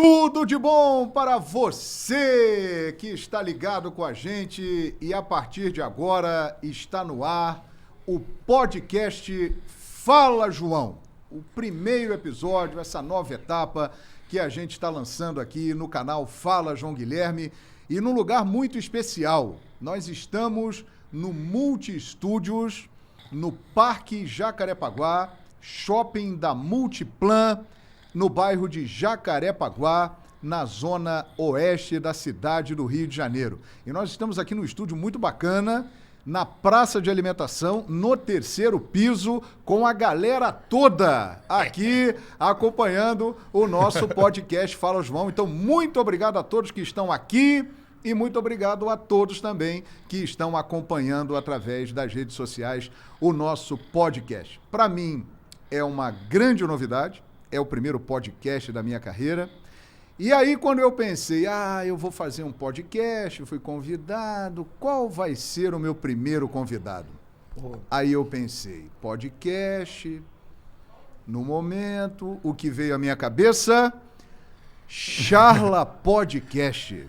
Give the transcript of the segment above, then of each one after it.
Tudo de bom para você que está ligado com a gente e a partir de agora está no ar o podcast Fala João. O primeiro episódio, essa nova etapa que a gente está lançando aqui no canal Fala João Guilherme e num lugar muito especial. Nós estamos no Multi Estúdios, no Parque Jacarepaguá, shopping da Multiplan, no bairro de Jacarepaguá, na zona oeste da cidade do Rio de Janeiro. E nós estamos aqui num estúdio muito bacana, na praça de alimentação, no terceiro piso, com a galera toda aqui acompanhando o nosso podcast Fala João. Então, muito obrigado a todos que estão aqui e muito obrigado a todos também que estão acompanhando através das redes sociais o nosso podcast. Para mim, é uma grande novidade. É o primeiro podcast da minha carreira. E aí, quando eu pensei, eu vou fazer um podcast, fui convidado, qual vai ser o meu primeiro convidado? Aí eu pensei, podcast, no momento, o que veio à minha cabeça, Charla Podcast.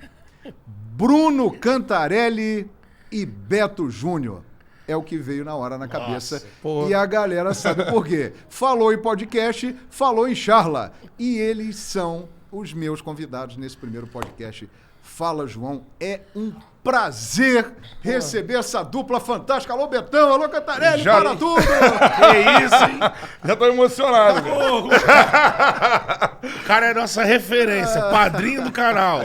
Bruno Cantarelli e Beto Júnior. É o que veio na hora na cabeça. Nossa, e a galera sabe por quê. Falou em podcast, falou em charla. E eles são os meus convidados nesse primeiro podcast. Fala, João. É um prazer receber essa dupla fantástica. Alô, Betão. Alô, Cantarelli. Para tudo. Que isso, hein? Já tô emocionado. O cara é nossa referência. Padrinho do canal.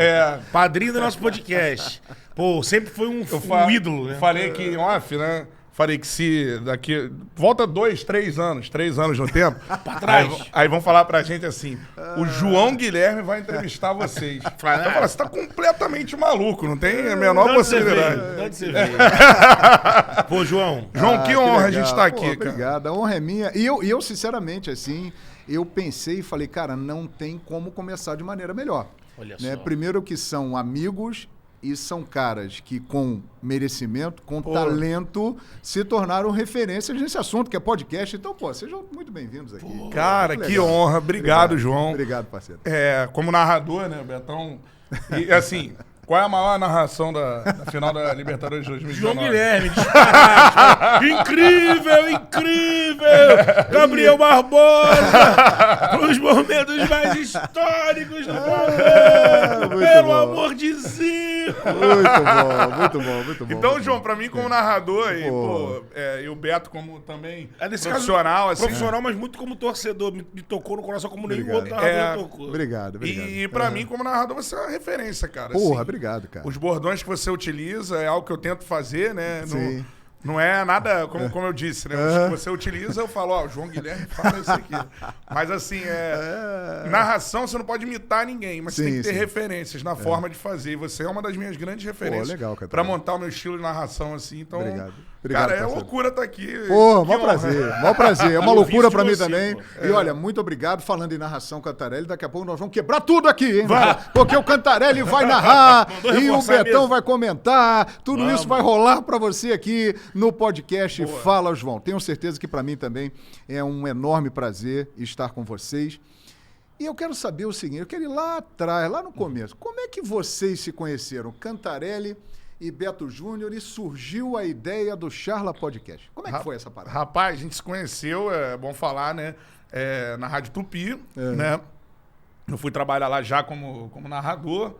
Padrinho do nosso podcast. Pô, sempre foi um ídolo, né? Falei que em off, né? Falei que se daqui... Volta 3 anos no tempo. Pra trás. Aí vão falar pra gente assim, o João Guilherme vai entrevistar vocês. Eu falo, você tá completamente maluco, não tem a menor possibilidade. Onde você veio? Pô, João. João, que honra a gente estar aqui, cara. Obrigado, a honra é minha. E eu, sinceramente, assim, eu pensei e falei, cara, não tem como começar de maneira melhor. Olha né? só. Primeiro que são amigos e são caras que com merecimento, com talento, se tornaram referências nesse assunto, que é podcast. Então, sejam muito bem-vindos aqui. Cara, que honra. Obrigado, João. Obrigado, parceiro. Como narrador, né, Betão? E assim, qual é a maior narração da final da Libertadores de 2019? João Guilherme. Incrível! Gabriel Barbosa! Os momentos mais históricos do Flamengo! Pelo amor de Deus! Muito bom. Então, João, pra mim como narrador e o Beto como também profissional, assim, profissional, mas muito como torcedor, me tocou no coração como nenhum outro narrador tocou. Obrigado. E pra mim como narrador você é uma referência, cara. Obrigado, cara. Os bordões que você utiliza é algo que eu tento fazer, né? Sim. Não é nada, como eu disse, né? Os que você utiliza, eu falo, o João Guilherme fala isso aqui. Mas assim, narração você não pode imitar ninguém, mas você tem que ter referências na forma de fazer. E você é uma das minhas grandes referências. Legal, cara. Pra montar o meu estilo de narração, assim. Então, Obrigado, cara, é parceiro. loucura estar aqui. Maior prazer. É uma loucura pra mim também. Pô. E olha, muito obrigado. Falando em narração, Cantarelli, daqui a pouco nós vamos quebrar tudo aqui, hein? Porque o Cantarelli vai narrar e o Betão vai comentar. Tudo isso vai rolar pra você aqui no podcast Fala João. Tenho certeza que pra mim também é um enorme prazer estar com vocês. E eu quero saber o seguinte, eu quero ir lá atrás, lá no começo. Como é que vocês se conheceram, Cantarelli e Beto Júnior, e surgiu a ideia do Charla Podcast? Como é que foi essa parada? Rapaz, a gente se conheceu, é bom falar, né? Na Rádio Tupi, né? Eu fui trabalhar lá já como narrador.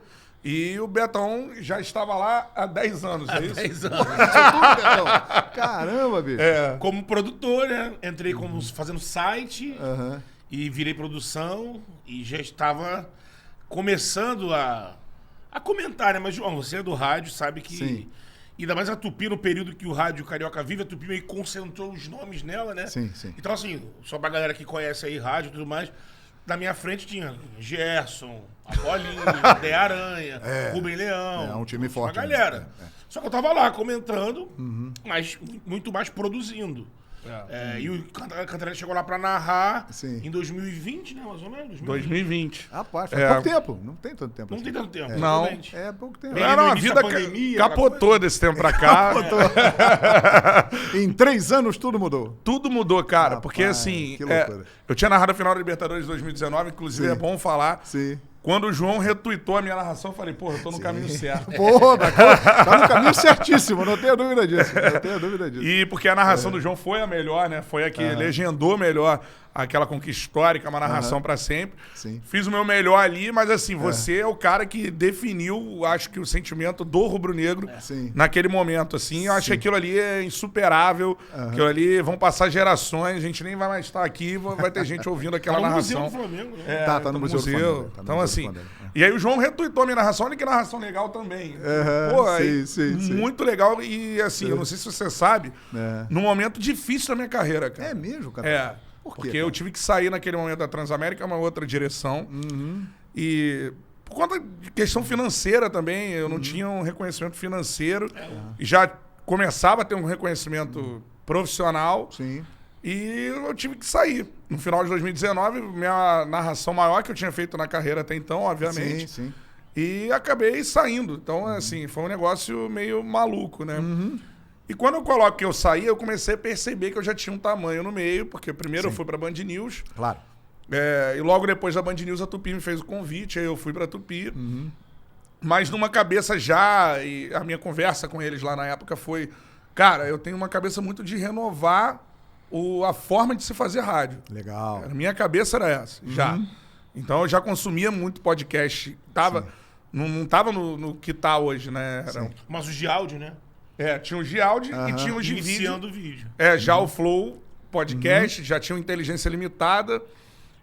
E o Betão já estava lá há 10 anos, é isso? 10 anos. Caramba, bicho. Como produtor, né? Entrei fazendo site e virei produção e já estava começando a comentar, né? Mas, João, você é do rádio, sabe que... Sim. Ainda mais a Tupi, no período que o rádio carioca vive, a Tupi meio que concentrou os nomes nela, né? Sim. Então, assim, só pra galera que conhece aí rádio e tudo mais, na minha frente tinha Gerson, a Bolinha, Dé Aranha, Rubem Leão. É um time forte. Uma galera. Só que eu tava lá comentando, mas muito mais produzindo. E o Cantarelli chegou lá pra narrar em 2020, né? Mais ou menos? 2020. Rapaz, faz pouco tempo. Não tem tanto tempo. Não tem tanto tempo. Não. Realmente. É pouco tempo. A vida capotou desse tempo pra cá. Em 3 anos tudo mudou. Tudo mudou, cara. Rapaz, porque assim, que loucura. eu tinha narrado a final da Libertadores de 2019, inclusive é bom falar. Sim. Quando o João retuitou a minha narração, eu falei, porra, eu tô no caminho certo. Pô, tá no caminho certíssimo, não tenho dúvida disso. Não tenho dúvida disso. E porque a narração do João foi a melhor, né? Foi a que legendou melhor aquela conquista histórica, uma narração pra sempre. Sim. Fiz o meu melhor ali, mas assim, você é o cara que definiu, acho que o sentimento do rubro-negro naquele momento, assim. Eu acho que aquilo ali é insuperável, aquilo ali vão passar gerações, a gente nem vai mais estar aqui, vai ter gente ouvindo aquela narração. Museu do Flamengo, né? Tá no Museu do Flamengo. Então, assim, e aí o João retuitou a minha narração, olha que narração legal também. Sim. Muito legal e assim, eu não sei se você sabe, num momento difícil da minha carreira, cara. É mesmo, cara? Porque eu tive que sair naquele momento da Transamérica, uma outra direção. E por conta de questão financeira também, eu não tinha um reconhecimento financeiro. E já começava a ter um reconhecimento profissional. Sim. E eu tive que sair. No final de 2019, minha narração maior que eu tinha feito na carreira até então, obviamente. Sim. E acabei saindo. Então, assim, foi um negócio meio maluco, né? E quando eu coloco que eu saí, eu comecei a perceber que eu já tinha um tamanho no meio, porque primeiro eu fui pra Band News. Claro. E logo depois da Band News, a Tupi me fez o convite, aí eu fui pra Tupi. Mas numa cabeça já, e a minha conversa com eles lá na época foi, cara, eu tenho uma cabeça muito de renovar a forma de se fazer rádio. Legal. A minha cabeça era essa, já. Então eu já consumia muito podcast, não tava no que tá hoje, né? Mas os de áudio, né? Tinha os de áudio e tinha os de vídeo. Iniciando o vídeo. Já o Flow Podcast, já tinha o Inteligência Limitada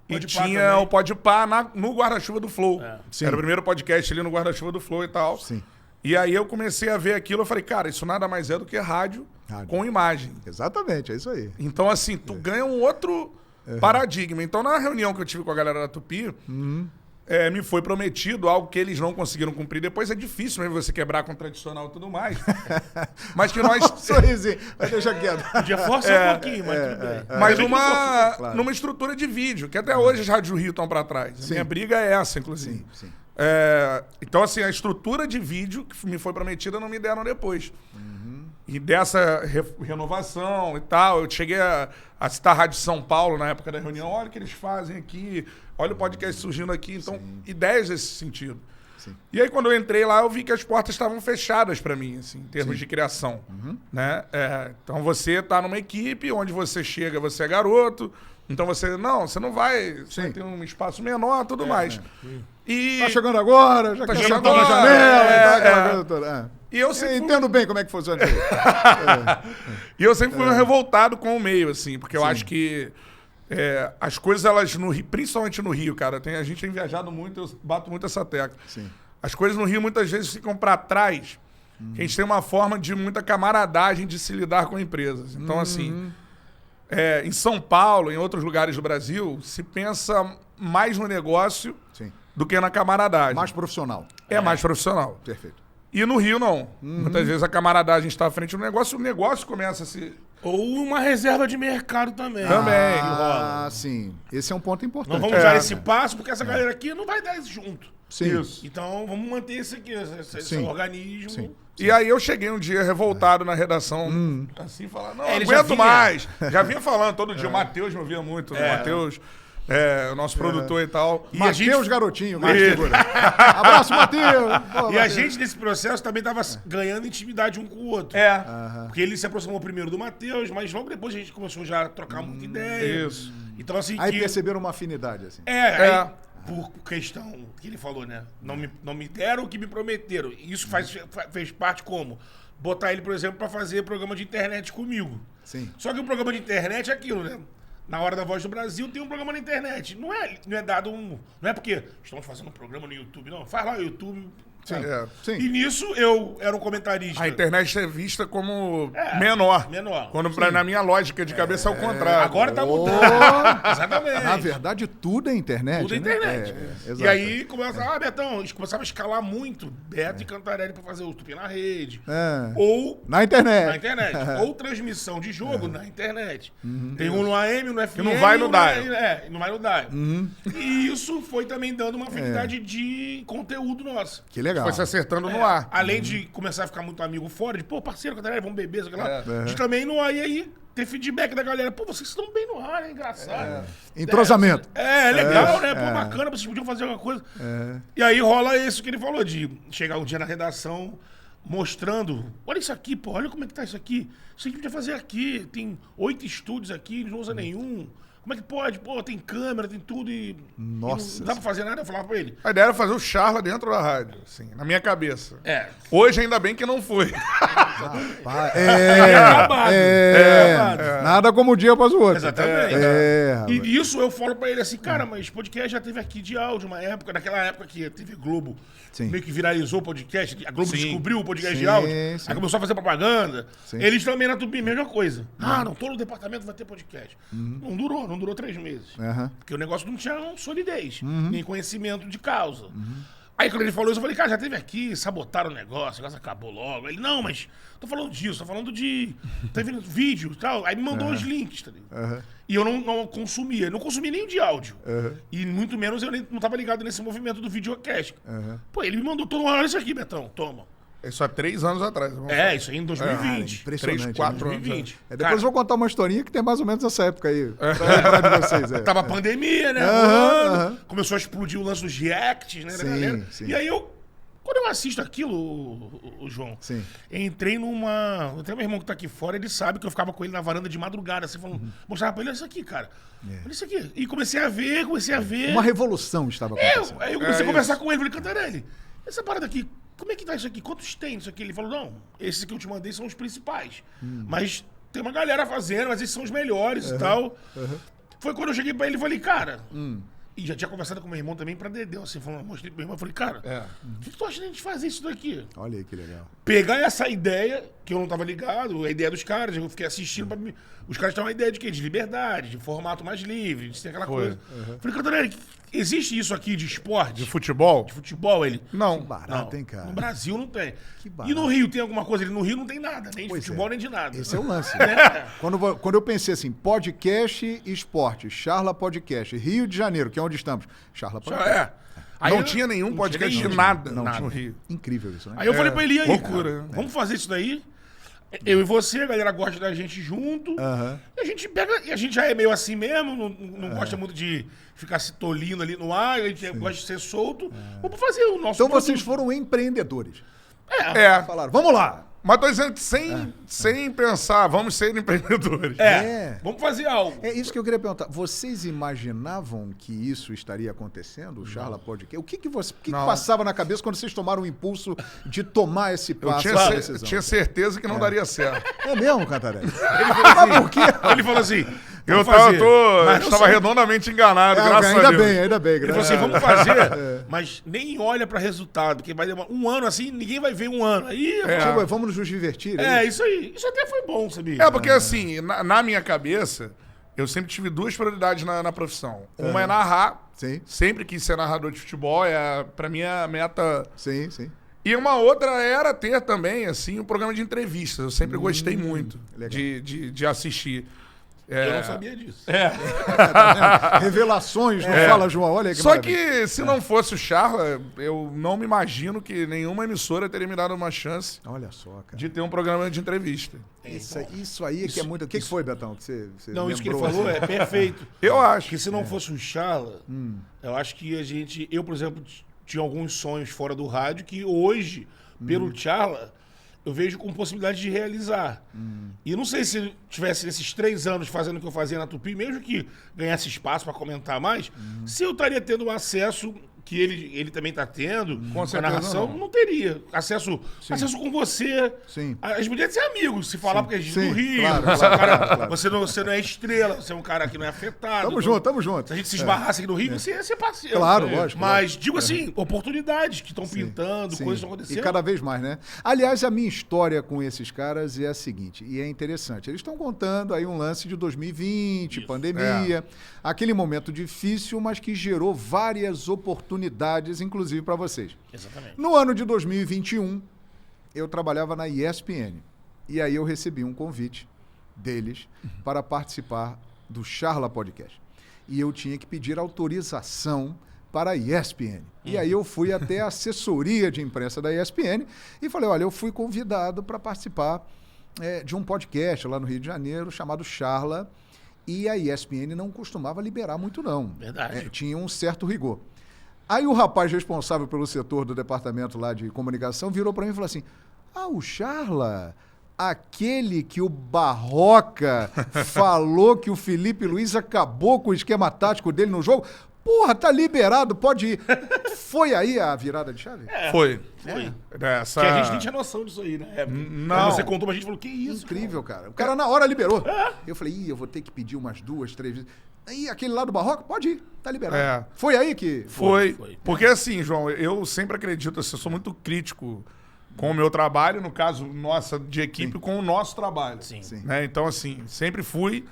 e tinha também. o Podpah no guarda-chuva do Flow. Sim. Era o primeiro podcast ali no guarda-chuva do Flow e tal. Sim. E aí eu comecei a ver aquilo, eu falei, cara, isso nada mais é do que rádio. Com imagem. Exatamente, é isso aí. Então, assim, tu ganha um outro paradigma. Então, na reunião que eu tive com a galera da Tupi, me foi prometido algo que eles não conseguiram cumprir. Depois é difícil mesmo você quebrar com o tradicional e tudo mais. Mas que nós... Sorrisinho, mas deixa quieto. Podia forçar um pouquinho, mas tudo bem. Mas numa estrutura de vídeo, que até hoje as Rádios do Rio estão para trás. A minha briga é essa, inclusive. Sim. Então, assim, a estrutura de vídeo que me foi prometida não me deram depois. E dessa renovação e tal, eu cheguei a citar a Rádio São Paulo na época da reunião. Olha o que eles fazem aqui, olha o podcast surgindo aqui. Então, ideias nesse sentido. Sim. E aí, quando eu entrei lá, eu vi que as portas estavam fechadas para mim, assim, em termos de criação. Né? Então, você tá numa equipe, onde você chega, você é garoto. Então, você não vai, você vai ter um espaço menor, tudo mais. E tá chegando agora, já tá quer chegando sentar na janela, aquela coisa toda. E eu sempre entendo bem como é que funciona isso. E eu sempre fui revoltado com o meio, assim, porque eu acho que as coisas, elas no Rio, principalmente no Rio, cara, a gente tem viajado muito, eu bato muito essa tecla. Sim. As coisas no Rio muitas vezes ficam para trás, que a gente tem uma forma de muita camaradagem de se lidar com empresas. Então, assim, em São Paulo, em outros lugares do Brasil, se pensa mais no negócio do que na camaradagem. Mais profissional. Mais profissional. Perfeito. E no Rio, não. Muitas vezes a camaradagem está à frente do negócio, o negócio começa a se... Ou uma reserva de mercado também. Sim. Esse é um ponto importante. Não vamos dar esse passo, porque essa galera aqui não vai dar isso junto. Sim. Isso. Então, vamos manter esse aqui, esse organismo. Sim. E aí eu cheguei um dia revoltado na redação, assim, falando, não ele já aguento vinha. mais. Já vinha falando todo dia, o Matheus me ouvia muito, o Matheus... o nosso produtor e tal. E Matheus Garotinho, grande figura. Abraço, Matheus! E a gente, nesse processo, também tava ganhando intimidade um com o outro. Porque ele se aproximou primeiro do Matheus, mas logo depois a gente começou já a trocar muita ideia. Isso. Então, assim, Aí perceberam uma afinidade, assim. Aí, por questão que ele falou, né? Não me deram o que me prometeram. Isso fez parte como? Botar ele, por exemplo, pra fazer programa de internet comigo. Sim. Só que o programa de internet é aquilo, né? Na Hora da Voz do Brasil tem um programa na internet. Não é dado um... Não é porque estamos fazendo um programa no YouTube, não. Faz lá o YouTube... Sim. Sim. E nisso eu era um comentarista. A internet é vista como menor. Quando na minha lógica de cabeça é o contrário. Agora tá mudando. Exatamente. Na verdade, tudo é internet. Tudo é internet. Exato. E aí começava, Betão, a gente começava a escalar muito Beto e Cantarelli pra fazer o Tupi na rede. Ou na internet. Na internet. Ou transmissão de jogo na internet. Tem um no AM, no FM. Que não vai no dial. Não vai no dial. E isso foi também dando uma afinidade de conteúdo nosso. Que legal. Foi se acertando no ar. Além de começar a ficar muito amigo fora, de, parceiro, Cantarelli, vamos beber, sei lá. A gente também não aí ter feedback da galera. Pô, vocês estão bem no ar, é engraçado. Entrosamento. É legal, né? Pô, bacana, vocês podiam fazer alguma coisa. E aí rola isso que ele falou, de chegar um dia na redação mostrando, olha isso aqui, pô, olha como é que tá isso aqui. Isso aqui podia fazer aqui, tem 8 estúdios aqui, eles não usam nenhum. Como é que pode? Pô, tem câmera, tem tudo e... Nossa. E não dá pra fazer nada, eu falava pra ele. A ideia era fazer o Charla dentro da rádio, assim, na minha cabeça. É. Hoje, ainda bem que não foi. Nada como um dia após o outro. Exatamente. E isso eu falo pra ele assim, cara, mas podcast já teve aqui de áudio uma época, naquela época que a TV Globo meio que viralizou o podcast, a Globo descobriu o podcast de áudio, aí começou a fazer propaganda. Eles também na Tupi, mesma coisa. Não, todo o departamento vai ter podcast. Não durou 3 meses. Porque o negócio não tinha solidez, nem conhecimento de causa. Aí quando ele falou isso, eu falei, cara, já teve aqui, sabotaram o negócio acabou logo. Ele, não, mas tô falando disso, tô falando de... Teve vídeo e tal. Aí me mandou os links, tá ligado? E eu não consumia, não consumia nem o de áudio. E muito menos eu nem, não tava ligado nesse movimento do videocast. Pô, ele me mandou todo olha isso aqui, Betão, toma. Isso há 3 anos atrás. Isso aí em 2020. Impressionante. 3, 4 2020. anos. Depois eu vou contar uma historinha que tem mais ou menos essa época aí. Pra de vocês. Tava a pandemia, né? Começou a explodir o lance dos reacts, né? Da galera. E aí quando eu assisto aquilo, o João, entrei numa... Até meu irmão que tá aqui fora, ele sabe que eu ficava com ele na varanda de madrugada, assim, falando, mostrava pra ele, olha isso aqui, cara. Olha isso aqui. E comecei a ver. Uma revolução estava acontecendo. Aí eu comecei a conversar com ele, falei, Cantarelli, essa parada aqui, como é que tá isso aqui? Quantos tem isso aqui? Ele falou, não, esses que eu te mandei são os principais. Mas tem uma galera fazendo, mas esses são os melhores e tal. Foi quando eu cheguei pra ele e falei, cara... E já tinha conversado com meu irmão também pra Dedéu, assim, falando, mostrei pro meu irmão, falei, cara, o que tu acha de a gente fazer isso daqui? Olha aí que legal. Pegar essa ideia, que eu não tava ligado, a ideia dos caras, eu fiquei assistindo pra mim. Os caras tinham uma ideia de quê? De liberdade, de formato mais livre, de ser aquela coisa. Falei, Cantarelli, existe isso aqui de esporte? De futebol? De futebol, ele. Não. Que barato, hein, cara? No Brasil não tem. Que barato. E no Rio tem alguma coisa? No Rio não tem nada, nem de futebol, nem de nada. Esse é o lance. Quando eu pensei assim, podcast e esporte, Charla Podcast, Rio de Janeiro, que é onde estamos, Charla Podcast. Não tinha nenhum podcast de nada no Rio. Incrível isso, né? Aí eu falei pra ele, e aí, loucura, cara, vamos fazer isso daí? Eu e você, a galera gosta da gente junto. E a gente pega. E a gente já é meio assim mesmo, não gosta muito de ficar se tolindo ali no ar, a gente gosta de ser solto. Vamos fazer o nosso Então vocês foram empreendedores. Falaram, vamos lá. Mas tô dizendo que sem pensar, vamos ser empreendedores. Vamos fazer algo. É isso que eu queria perguntar. Vocês imaginavam que isso estaria acontecendo, o Charla Podcast? O que passava na cabeça quando vocês tomaram o impulso de tomar esse passo? Eu tinha certeza que não daria certo. É mesmo, Cantarelli? Mas por quê? Ele falou assim... Eu estava redondamente enganado, graças a Deus. Ainda bem. Ele falou assim, vamos fazer, mas nem olha pra resultado, porque vai demorar 1 ano assim, ninguém vai ver 1 ano. Aí, vamos nos divertir. Isso aí. Isso até foi bom, sabia? Porque assim, na minha cabeça, eu sempre tive 2 prioridades na profissão. Uma é narrar. Sim. Sempre quis ser narrador de futebol, pra mim a meta... Sim. E uma outra era ter também, assim, um programa de entrevistas. Eu sempre gostei muito de assistir. Eu não sabia disso. Revelações, não fala, João. Olha aí que Só maravilha. que se não fosse o Charla, eu não me imagino que nenhuma emissora teria me dado uma chance Olha só, cara. de ter um programa de entrevista. Isso aí que é muito... O que foi, Betão? Que você não, isso que ele lembrou, falou assim? é perfeito. Eu acho. Que se não fosse o Charla, eu acho que eu, por exemplo, tinha alguns sonhos fora do rádio que hoje, pelo Charla, eu vejo com possibilidade de realizar. E não sei se tivesse nesses 3 anos fazendo o que eu fazia na Tupi, mesmo que ganhasse espaço para comentar mais, se eu estaria tendo acesso que ele também está tendo, com a narração, não teria. Acesso com você. Sim. A gente podia ser amigos, se falar, porque a gente do Rio. Claro. Você não é estrela, você é um cara que não é afetado. Tamo junto. Se a gente se esbarrasse aqui no Rio, você ia ser parceiro. Claro, lógico. Mas, digo assim, oportunidades que estão pintando, coisas estão acontecendo. E cada vez mais, né? Aliás, a minha história com esses caras é a seguinte, e é interessante. Eles estão contando aí um lance de 2020, pandemia, aquele momento difícil, mas que gerou várias oportunidades, inclusive para vocês. Exatamente. No ano de 2021, eu trabalhava na ESPN. E aí eu recebi um convite deles para participar do Charla Podcast. E eu tinha que pedir autorização para a ESPN. E aí eu fui até a assessoria de imprensa da ESPN e falei, olha, eu fui convidado para participar de um podcast lá no Rio de Janeiro chamado Charla, e a ESPN não costumava liberar muito, não. Verdade. Tinha um certo rigor. Aí o rapaz responsável pelo setor do departamento lá de comunicação virou para mim e falou assim, o Charla, aquele que o Barroca falou que o Felipe Luiz acabou com o esquema tático dele no jogo, porra, tá liberado, pode ir. Foi aí a virada de chave? Foi. Que a gente nem tinha noção disso aí, né? Não. Quando você contou pra gente, falou, que isso? Incrível, cara. O cara na hora liberou. Eu falei, eu vou ter que pedir umas 2, 3 vezes. Aí aquele lá do Barroca, pode ir, tá liberado. Foi aí que... Foi. Porque assim, João, eu sempre acredito, assim, eu sou muito crítico com o meu trabalho, no caso, nossa, de equipe, com o nosso trabalho. Sim. Né? Então, assim, sempre fui.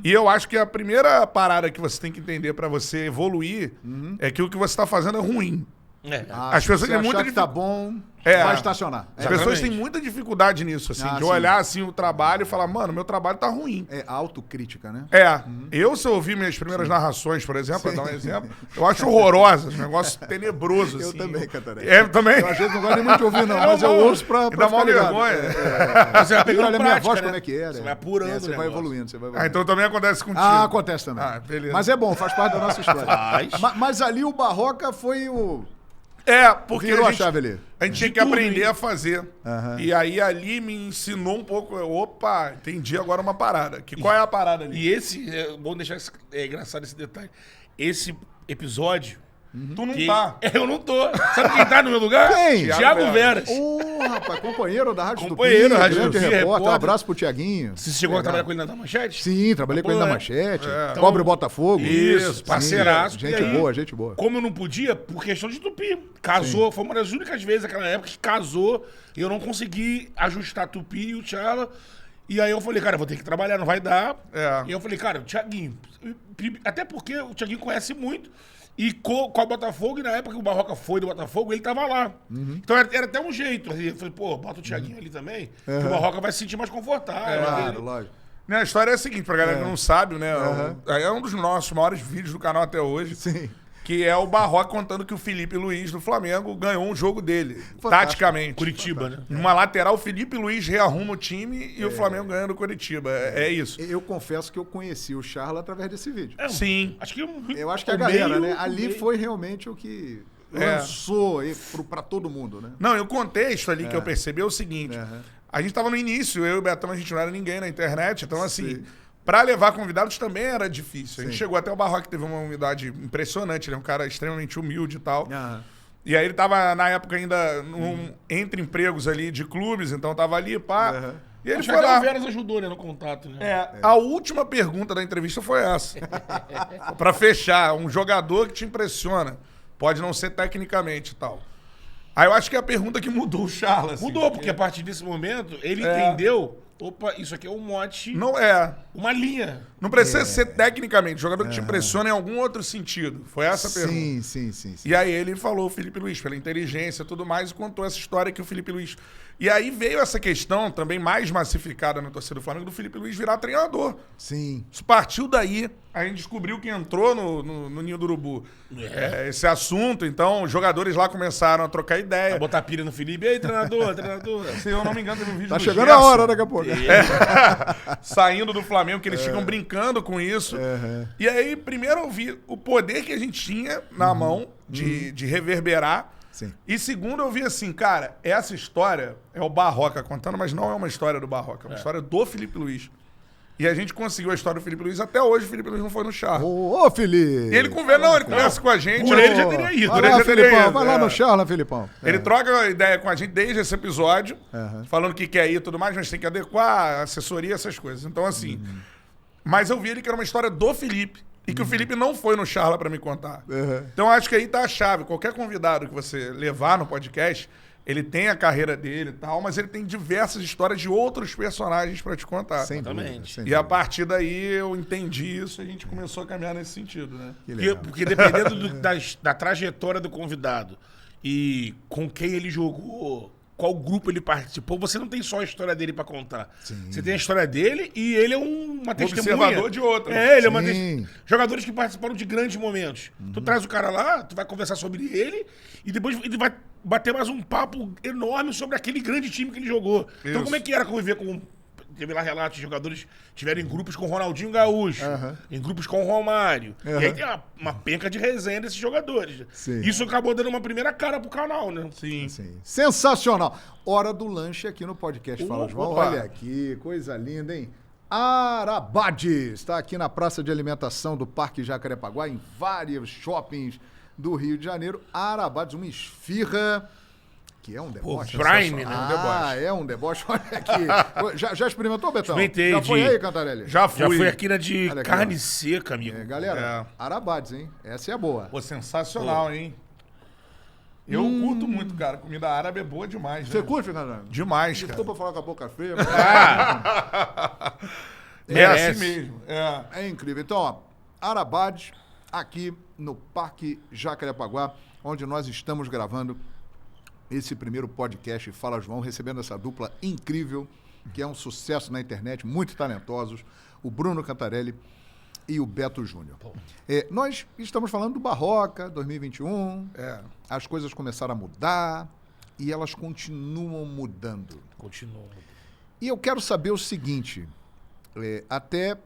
E eu acho que a primeira parada que você tem que entender pra você evoluir é que o que você tá fazendo é ruim. As pessoas têm muita que tá bom, vai estacionar. As pessoas têm muita dificuldade nisso, assim, de olhar assim o trabalho e falar, mano, meu trabalho tá ruim. É autocrítica, né? Se eu ouvir minhas primeiras narrações, por exemplo, pra dar um exemplo, eu acho horrorosas, um negócio tenebroso, assim. Eu também, Catarina. Também? Eu às vezes não gosto nem muito de ouvir, não, mas eu ouço pra dá mal vergonha. Você vai pegando Olha a minha voz como é que era. Você vai apurando, Você vai evoluindo, você vai evoluindo. Então também acontece contigo. Acontece também. Beleza. Mas é bom, faz parte da nossa história. Mas ali o Barroca foi o... Porque virou a chave ali. A gente tinha que aprender a fazer. E aí ali me ensinou um pouco. Opa, entendi agora uma parada. Qual é a parada ali? E esse, bom deixar engraçado esse detalhe. Esse episódio. Tu não tá. Eu não tô. Sabe quem tá no meu lugar? Quem? Thiago Veras. Rapaz, companheiro da Rádio Companheiro Tupi, da Rádio grande Tupi, repórter. Um repórter. abraço pro Tiaguinho. Você chegou a trabalhar com ele na Manchete? Sim, trabalhei com ele na Pô, Manchete. Então, Cobre o Botafogo. Isso, parceiraço. Gente E aí, boa, gente boa. Como eu não podia, por questão de Tupi. Casou, foi uma das únicas vezes naquela época que casou e eu não consegui ajustar Tupi e o Tchala. E aí eu falei, cara, eu vou ter que trabalhar, não vai dar. E eu falei, cara, o Thiaguinho. Até porque o Thiaguinho conhece muito. E com o Botafogo, e na época que o Barroca foi do Botafogo, ele tava lá. Então era até um jeito. Assim, eu falei, pô, bota o Thiaguinho ali também, que o Barroca vai se sentir mais confortável. Claro, lógico. A história é a seguinte, pra galera que não sabe, né? É um dos nossos maiores vídeos do canal até hoje. Sim. Que é o Barroca contando que o Felipe Luiz do Flamengo ganhou um jogo dele, taticamente. Curitiba, né? Numa lateral, o Felipe Luiz rearruma o time e o Flamengo ganhando o Curitiba. É isso. Eu confesso que eu conheci o Charla através desse vídeo. Sim. Acho que eu acho que a galera, né? Ali foi realmente o que lançou pra todo mundo, né? Não, e o contexto ali que eu percebi é o seguinte. A gente tava no início, eu e o Betão, a gente não era ninguém na internet, então assim... Pra levar convidados também era difícil. A gente chegou até o Barroca, que teve uma humildade impressionante. Ele é um cara extremamente humilde e tal. E aí ele tava, na época, ainda entre empregos ali de clubes, então tava ali, pá. E ele foi lá. O Veras ajudou, né, no contato, né? A última pergunta da entrevista foi essa. Pra fechar, um jogador que te impressiona. Pode não ser tecnicamente e tal. Aí eu acho que é a pergunta que mudou o Charla. Assim, mudou, porque a partir desse momento, ele entendeu... Opa, isso aqui é um mote. Não é. Uma linha. Não precisa ser tecnicamente. Jogador que te impressiona em algum outro sentido. Foi essa a pergunta. Sim. E aí ele falou o Felipe Luiz, pela inteligência e tudo mais, e contou essa história que o Felipe Luiz... E aí veio essa questão, também mais massificada na torcida do Flamengo, do Felipe Luiz virar treinador. Sim. Isso partiu daí. A gente descobriu que entrou no Ninho do Urubu. Esse assunto, então, os jogadores lá começaram a trocar ideia. A botar pilha no Felipe. Ei, treinador. Se eu não me engano, teve um vídeo Tá do chegando Gerson, a hora daqui a pouco. saindo do Flamengo, que eles ficam brincando com isso. E aí, primeiro eu vi o poder que a gente tinha na mão de reverberar. Sim. E segundo, eu vi assim, cara, essa história é o Barroca contando, mas não é uma história do Barroca, é uma história do Felipe Luiz. E a gente conseguiu a história do Felipe Luiz, até hoje o Felipe Luiz não foi no Charla. Ô, Felipe! E ele conversa com a gente. Por ele já teria ido. Vai lá, Felipão, vai lá no Charla, Felipão. Ele troca ideia com a gente desde esse episódio, falando que quer ir e tudo mais, mas tem que adequar a assessoria, essas coisas. Então, assim... Mas eu vi ele que era uma história do Felipe. E que o Felipe não foi no Charla pra me contar. Então acho que aí tá a chave. Qualquer convidado que você levar no podcast, ele tem a carreira dele e tal, mas ele tem diversas histórias de outros personagens pra te contar. Exatamente. E a partir daí eu entendi isso e a gente começou a caminhar nesse sentido, né? Porque dependendo da trajetória do convidado e com quem ele jogou, qual grupo ele participou, você não tem só a história dele pra contar. Você tem a história dele e ele é uma testemunha. Observador de outra. Ele é uma jogadores que participaram de grandes momentos. Tu traz o cara lá, tu vai conversar sobre ele e depois ele vai bater mais um papo enorme sobre aquele grande time que ele jogou. Então como é que era conviver com teve lá relatos de jogadores tiveram em grupos com o Ronaldinho Gaúcho, em grupos com o Romário. E aí tem uma penca de resenha desses jogadores. Sim. Isso acabou dando uma primeira cara pro canal, né? Sim. Sensacional. Hora do lanche aqui no podcast Fala João. Opa. Olha aqui, coisa linda, hein? Arabades está aqui na praça de alimentação do Parque Jacarepaguá, em vários shoppings do Rio de Janeiro. Arabades, uma esfirra, que é um deboche. Prime, né? É um deboche. Olha aqui. Já experimentou, Betão? Experimentei, Já foi aí, Cantarelli? Já Já fui. foi aqui na de Olha aqui, carne ó. seca, amigo. Galera, Arabades, hein? Essa é a boa. Pô, sensacional, hein? Eu curto muito, cara. Comida árabe é boa demais, né? Você curte, Cantarelli? Demais, cara. Desculpa falar com a boca feia, É Merece. assim mesmo. É incrível. Então, ó, Arabades, aqui no Parque Jacarepaguá, onde nós estamos gravando esse primeiro podcast Fala João, recebendo essa dupla incrível, que é um sucesso na internet, muito talentosos, o Bruno Cantarelli e o Beto Júnior. Nós estamos falando do Barroca 2021, as coisas começaram a mudar e elas continuam mudando. Continua. E eu quero saber o seguinte, até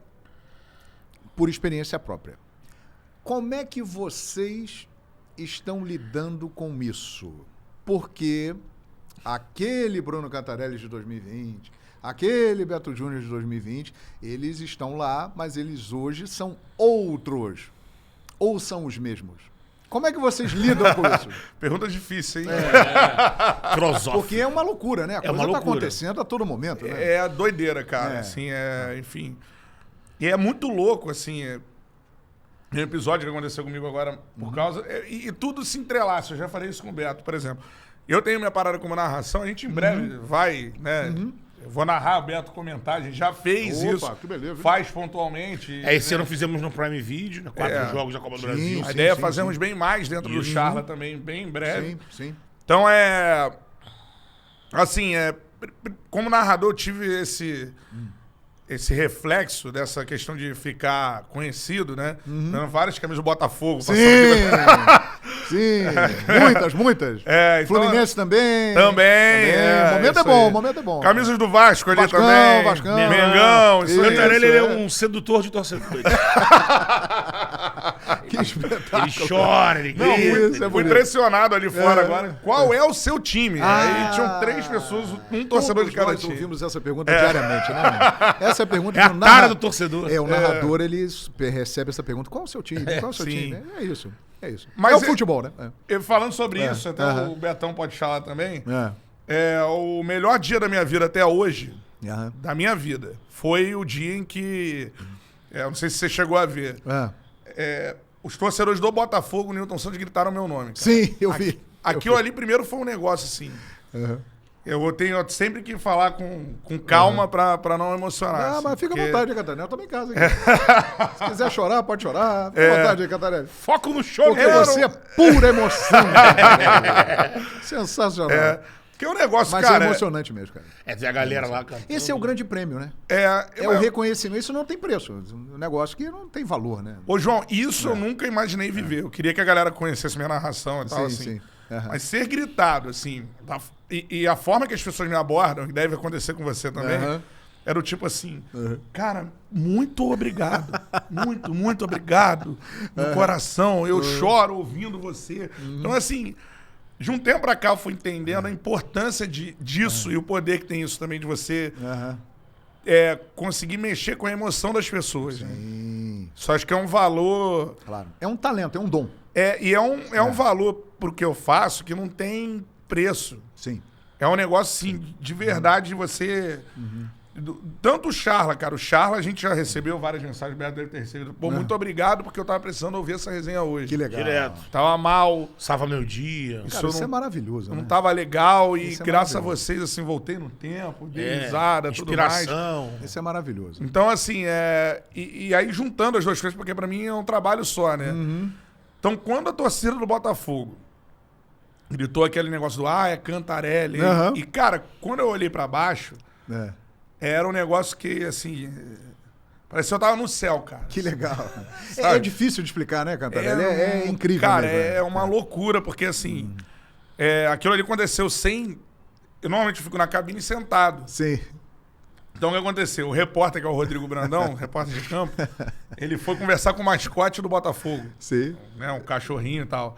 por experiência própria. Como é que vocês estão lidando com isso? Porque aquele Bruno Cantarelli de 2020, aquele Beto Júnior de 2020, eles estão lá, mas eles hoje são outros. Ou são os mesmos? Como é que vocês lidam com isso? Pergunta difícil, hein? Filosófico. Porque é uma loucura, né? A coisa uma está loucura. acontecendo a todo momento, né? É doideira, cara. Assim, enfim. E é muito louco, assim. Um episódio que aconteceu comigo agora por causa. E tudo se entrelaça. Eu já falei isso com o Beto, por exemplo. Eu tenho minha parada como narração, a gente em breve vai, né? Eu vou narrar, o Beto comentar, a gente já fez Opa, isso. que beleza. Faz pontualmente. Esse ano fizemos no Prime Video, né? 4 jogos da Copa do Brasil. A ideia é sim, fazermos bem mais dentro do Charla também, bem em breve. Sim, sim. Então assim, como narrador eu tive esse reflexo dessa questão de ficar conhecido, né? Dando várias camisas do Botafogo. Sim, passando sim. Muitas. Então, Fluminense também. Também. O momento é isso bom, aí. o momento é bom. Camisas do Vasco ali Vascão, também. Vascão. Mengão. Isso Isso. aí. Cantarelli, ele é um sedutor de torcedores. Que espetáculo. Ele chora, ele Não, grita. Isso, é fui bonito. impressionado ali fora agora. Qual é o seu time? Aí tinham 3 pessoas, um torcedor de cada nós time. ouvimos essa pergunta diariamente, né? Mano? Essa é a pergunta É que a o tara do torcedor. O narrador, ele recebe essa pergunta. Qual é o seu time? Qual é o seu sim. time? É isso. É isso. Mas é o futebol, né? Eu falando sobre isso, até aham. o Betão pode falar também. É. O melhor dia da minha vida até hoje, Aham. da minha vida, foi o dia em que. Eu não sei se você chegou a ver. Os torcedores do Botafogo, Newton Santos, gritaram meu nome. Cara. Sim, eu vi. Aquilo ali primeiro foi um negócio assim. Aham. Eu tenho sempre que falar com calma pra não emocionar. Ah, assim, mas fica à porque- vontade, Cantarelli. Eu também em casa. Aqui. Se quiser chorar, pode chorar. Fica à vontade, Cantarelli. Foco no show, Porque você é pura emoção. Sensacional. Que é um negócio, Mas cara. é emocionante mesmo, cara. Tem a galera lá, cara. Esse é o grande prêmio, né? É o reconhecimento. Isso não tem preço. Um negócio que não tem valor, né? Ô, João, isso eu nunca imaginei viver. Eu queria que a galera conhecesse minha narração e tal, assim. Sim. Aham. Mas ser gritado, assim, e a forma que as pessoas me abordam, que deve acontecer com você também, Aham. era o tipo assim, cara, muito obrigado. muito obrigado. No coração, eu choro ouvindo você. Então, assim, de um tempo pra cá eu fui entendendo a importância disso e o poder que tem isso também de você Aham. conseguir mexer com a emoção das pessoas. Né? Sim. Só acho que é um valor... Claro. É um talento, é um dom. É um valor pro que eu faço que não tem preço. Sim. É um negócio, assim, de verdade, de você... Tanto o Charla, cara. O Charla, a gente já recebeu várias mensagens, o Beto deve ter recebido. Pô, muito obrigado, porque eu tava precisando ouvir essa resenha hoje. Que legal. Direto. Tava mal, Salva meu dia. Cara, isso não- é maravilhoso, não né? tava legal, e Isso é graças a maravilhoso. vocês, assim, voltei no tempo, dei risada, tudo mais. Inspiração. Isso é maravilhoso. Então, assim, e aí juntando as duas coisas, porque pra mim é um trabalho só, né? Então, quando a torcida do Botafogo gritou aquele negócio do é Cantarelli, Aham. e, cara, quando eu olhei pra baixo, É. era um negócio que, assim, parecia que eu tava no céu, cara. Que legal. É Sabe? difícil de explicar, né, Cantarelli? É incrível. Cara, mesmo, é uma loucura, porque, assim, aquilo ali aconteceu sem... Eu normalmente fico na cabine sentado. Sim. Então o que aconteceu? O repórter, que é o Rodrigo Brandão, repórter de campo, ele foi conversar com o mascote do Botafogo. Sim. Né, um cachorrinho e tal.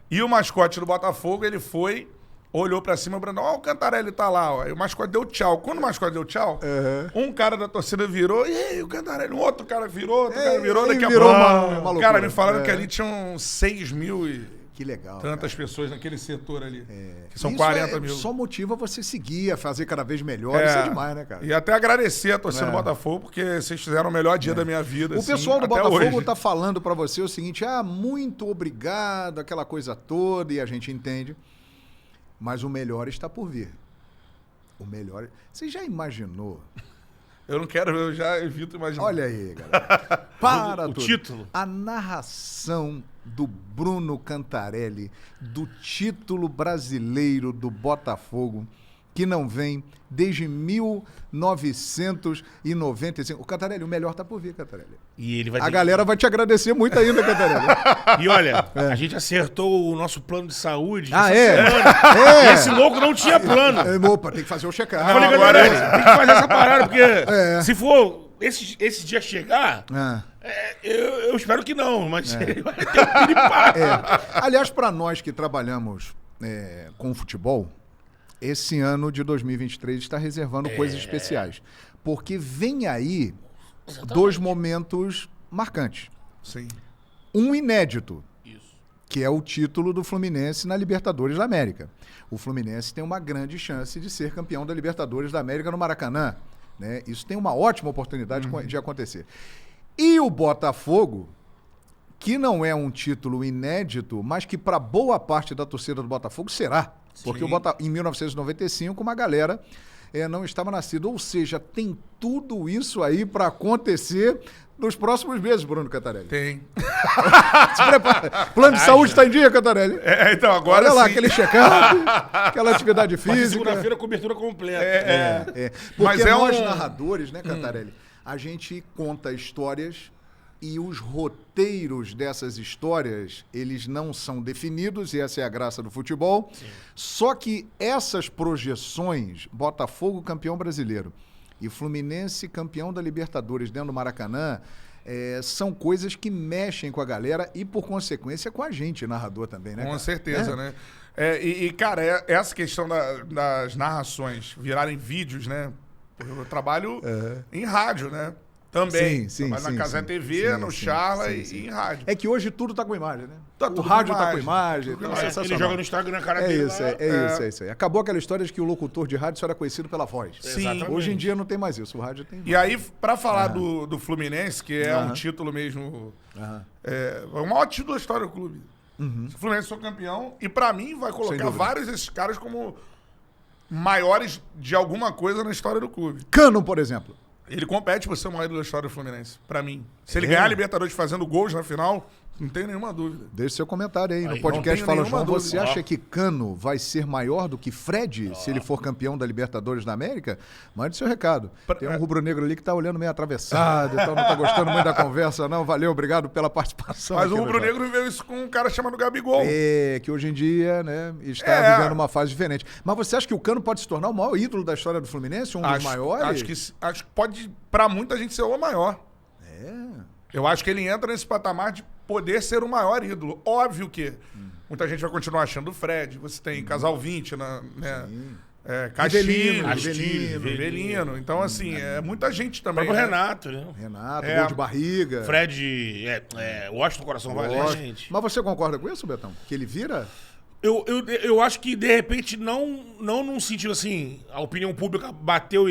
E o mascote do Botafogo, ele foi, olhou pra cima, o Brandão, ó, o Cantarelli tá lá, ó. E o mascote deu tchau. Quando o mascote deu tchau, um cara da torcida virou, e aí, o Cantarelli, um outro cara virou, daqui a pouco. Uma Cara, me falaram que ali tinham 6 mil e... Que legal. Tantas pessoas naquele setor ali. Que são isso 40 mil. Só motiva você seguir, a fazer cada vez melhor. Isso é demais, né, cara? E até agradecer a torcida do Botafogo, porque vocês fizeram o melhor dia da minha vida. O pessoal do Botafogo tá falando pra você o seguinte, muito obrigado, aquela coisa toda, e a gente entende. Mas o melhor está por vir. O melhor... Você já imaginou? Eu não quero, eu já evito imaginar. Olha aí, galera. Para o tudo. título. A narração do Bruno Cantarelli do título brasileiro do Botafogo, que não vem desde 1995. O Cantarelli, o melhor tá por vir, Cantarelli. E ele vai A galera vai te agradecer muito ainda, Cantarelli. E olha, a gente acertou o nosso plano de saúde. É? Esse louco não tinha plano. Opa, tem que fazer o check-up. Eu falei, galera, tem que fazer essa parada, porque se for esse dia chegar, eu espero que não, mas ele vai ter um piripaque. Aliás, para nós que trabalhamos com futebol, esse ano de 2023 está reservando coisas especiais. Porque vem aí dois momentos marcantes. Sim. Um inédito, que é o título do Fluminense na Libertadores da América. O Fluminense tem uma grande chance de ser campeão da Libertadores da América no Maracanã. Né? Isso tem uma ótima oportunidade de acontecer. E o Botafogo, que não é um título inédito, mas que para boa parte da torcida do Botafogo será. Porque em 1995 uma galera não estava nascida. Ou seja, tem tudo isso aí para acontecer nos próximos meses, Bruno Cantarelli. Tem. Se prepara. Plano de saúde está em dia, Cantarelli? Então agora olha lá, sim. aquele check-up, aquela atividade física. Segunda-feira, cobertura completa. Porque nós, narradores, né, Cantarelli, a gente conta histórias e os roteiros dessas histórias, eles não são definidos, e essa é a graça do futebol. Sim. Só que essas projeções, Botafogo campeão brasileiro e Fluminense campeão da Libertadores dentro do Maracanã, são coisas que mexem com a galera e, por consequência, com a gente, narrador também, né? Com certeza, né? Cara, essa questão das narrações virarem vídeos, né? Eu trabalho em rádio, né? Também. Sim, na Casé TV, no Charla e em rádio. É que hoje tudo tá com imagem, né? O rádio tá com imagem. Então, ele joga no Instagram, cara dele. É isso aí. Acabou aquela história de que o locutor de rádio só era conhecido pela voz. Sim. Exatamente. Hoje em dia não tem mais isso. O rádio tem. E aí, pra falar do Fluminense, que é um título mesmo. É o maior título da história do clube. Se o Fluminense for campeão, e pra mim vai colocar vários desses caras como maiores de alguma coisa na história do clube. Cano, por exemplo. Ele compete por ser o maior da história do Fluminense, pra mim. Se ele ganhar a Libertadores fazendo gols na final, não tem nenhuma dúvida. Deixe seu comentário aí no podcast Fala João. Você acha que Cano vai ser maior do que Fred se ele for campeão da Libertadores da América? Mande seu recado. Tem um rubro-negro ali que tá olhando meio atravessado, então não tá gostando muito da conversa, não. Valeu, obrigado pela participação. Mas o rubro-negro viveu isso com um cara chamado Gabigol. Que hoje em dia, né, está vivendo uma fase diferente. Mas você acha que o Cano pode se tornar o maior ídolo da história do Fluminense? Dos maiores? Acho que pode, pra muita gente, ser o maior. Eu acho que ele entra nesse patamar de poder ser o maior ídolo. Óbvio que muita gente vai continuar achando o Fred. Você tem Casal 20, né? Castilho, Rivelino. Então, assim, muita gente também. O Renato, né? Gol de barriga. Fred, Washington Coração Valente. Mas você concorda com isso, Betão? Que ele vira? Eu acho que, de repente, não num sentido assim, a opinião pública bateu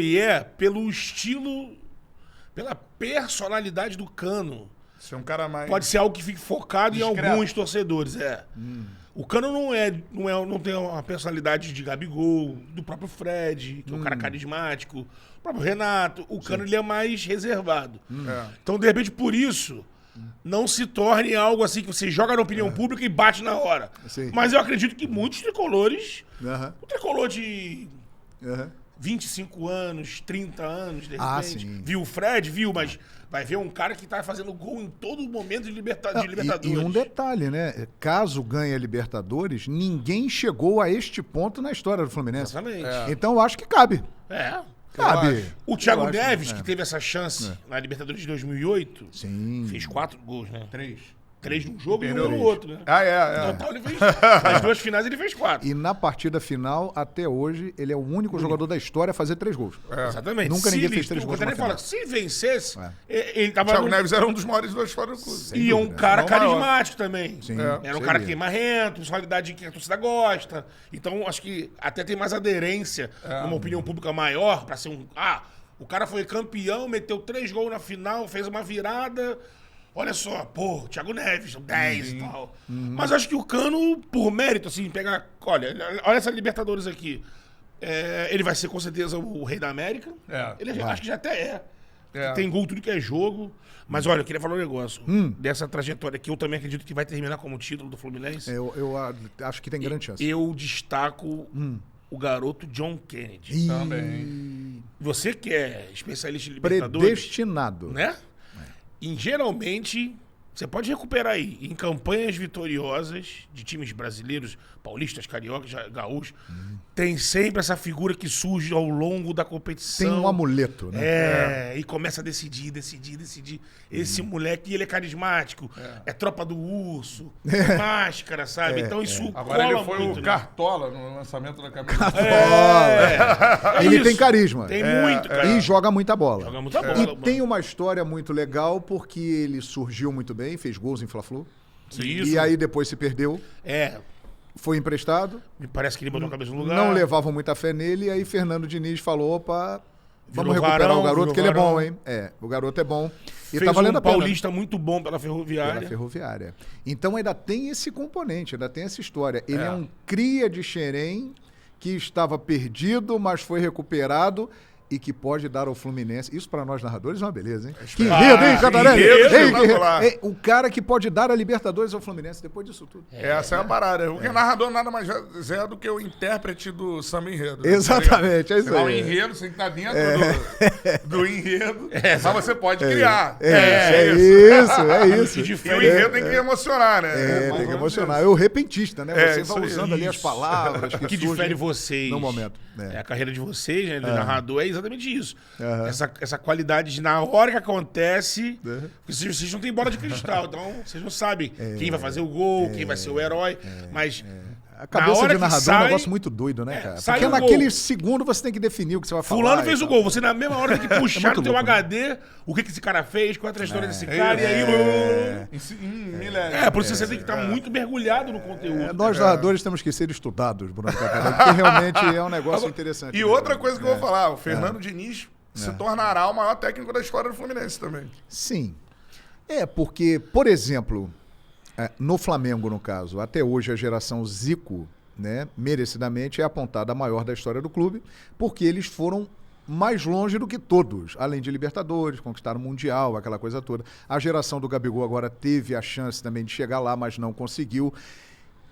pelo estilo, pela personalidade do Cano. Ser um cara mais... Pode ser algo que fique focado discreto. Em alguns torcedores, O Cano não tem uma personalidade de Gabigol, do próprio Fred, que é um cara carismático, o próprio Renato. O Cano, ele é mais reservado. Então, de repente, por isso, não se torne algo assim que você joga na opinião pública e bate na hora. Sim. Mas eu acredito que muitos tricolores, o tricolor de 25 anos, 30 anos, de repente, viu o Fred, mas vai ver um cara que tá fazendo gol em todo momento de Libertadores. E um detalhe, né? Caso ganhe a Libertadores, ninguém chegou a este ponto na história do Fluminense. Exatamente. Então eu acho que cabe. Cabe. O Thiago Neves, que teve essa chance na Libertadores de 2008, Sim. fez 4 gols, né? 3. 3 num jogo e Perdeu 1 no três. outro, né? É. No total ele fez. Nas 2 finais ele fez 4. E na partida final, até hoje, ele é o único jogador da história a fazer 3 gols. Exatamente. Nunca ninguém fez 3 o gols Cantarelli numa fala que se vencesse, ele O tava... Thiago Neves era um dos maiores da história do clube. E um cara Não maior. carismático também. Sim, Era um seria. cara queimarrento, personalidade que a torcida gosta. Então, acho que até tem mais aderência numa opinião pública maior pra ser um... o cara foi campeão, meteu 3 gols na final, fez uma virada... Olha só, pô, Thiago Neves, 10 e tal. Mas acho que o Cano, por mérito, assim, pegar... Olha essa Libertadores aqui. Ele vai ser, com certeza, o rei da América. Ele acho que já até é. Tem gol tudo que é jogo. Mas olha, eu queria falar um negócio. Dessa trajetória que eu também acredito que vai terminar como título do Fluminense. Eu acho que tem grande chance. Eu destaco o garoto John Kennedy. Também. Você que é especialista em Libertadores... Predestinado. Né? E geralmente, você pode recuperar aí, em campanhas vitoriosas de times brasileiros, paulistas, cariocas, gaúchos, tem sempre essa figura que surge ao longo da competição. Tem um amuleto, né? E começa a decidir. Esse moleque, ele é carismático, é tropa do urso, é máscara, sabe? Então isso Agora cola ele foi muito, o né? Cartola no lançamento da camisa. Ele isso. tem carisma. Tem muito, cara. E joga muita bola. Joga muita bola, E mano. tem uma história muito legal, porque ele surgiu muito bem, fez gols em Fla-Flu. Isso. E aí depois se perdeu, foi emprestado, Me parece que ele botou a cabeça no lugar. não levavam muita fé nele, e aí Fernando Diniz falou, opa, vamos Virou recuperar varão, o garoto, virou que ele é bom, varão. hein? O garoto é bom. E Fez tá valendo a pena. paulista muito bom pela Ferroviária. Pela Ferroviária. Então ainda tem esse componente, ainda tem essa história. Ele é um cria de Xerém que estava perdido, mas foi recuperado e que pode dar ao Fluminense. Isso para nós narradores é uma beleza, hein? Que enredo, hein, Cantarelli? enredo, Ei, espetacular. o cara que pode dar a Libertadores ao Fluminense depois disso tudo. Essa é a parada. O narrador nada mais é do que o intérprete do samba enredo. né? Exatamente, é isso Você dá um aí. enredo, você tem que estar dentro do enredo, mas você pode criar. É isso. Que de E o fé, enredo tem que emocionar, né? Tem que emocionar. É o repentista, né? Você isso vai aí. usando ali as palavras que que surgem difere vocês no momento. a carreira de vocês, né, do narrador, é exatamente isso. Essa qualidade de, na hora que acontece, porque vocês não têm bola de cristal, então vocês não sabem quem vai fazer o gol, quem vai ser o herói, mas A cabeça na hora de que narrador é sai, um negócio muito doido, né, cara? sai Porque o naquele gol. segundo você tem que definir o que você vai falar. fulano e fez o tal. gol, você na mesma hora tem que puxar muito no teu louco, né? HD o que esse cara fez, qual é a trajetória desse cara, e aí... por isso você tem que estar muito mergulhado no conteúdo. Nós narradores temos que ser estudados, Bruno Cantarelli, porque realmente é um negócio interessante. E outra coisa que eu vou falar, o Fernando Diniz se tornará o maior técnico da história do Fluminense também. Sim. Porque, por exemplo, no Flamengo, no caso, até hoje a geração Zico, né, merecidamente é apontada a maior da história do clube, porque eles foram mais longe do que todos, além de Libertadores, conquistaram o Mundial, aquela coisa toda. A geração do Gabigol agora teve a chance também de chegar lá, mas não conseguiu.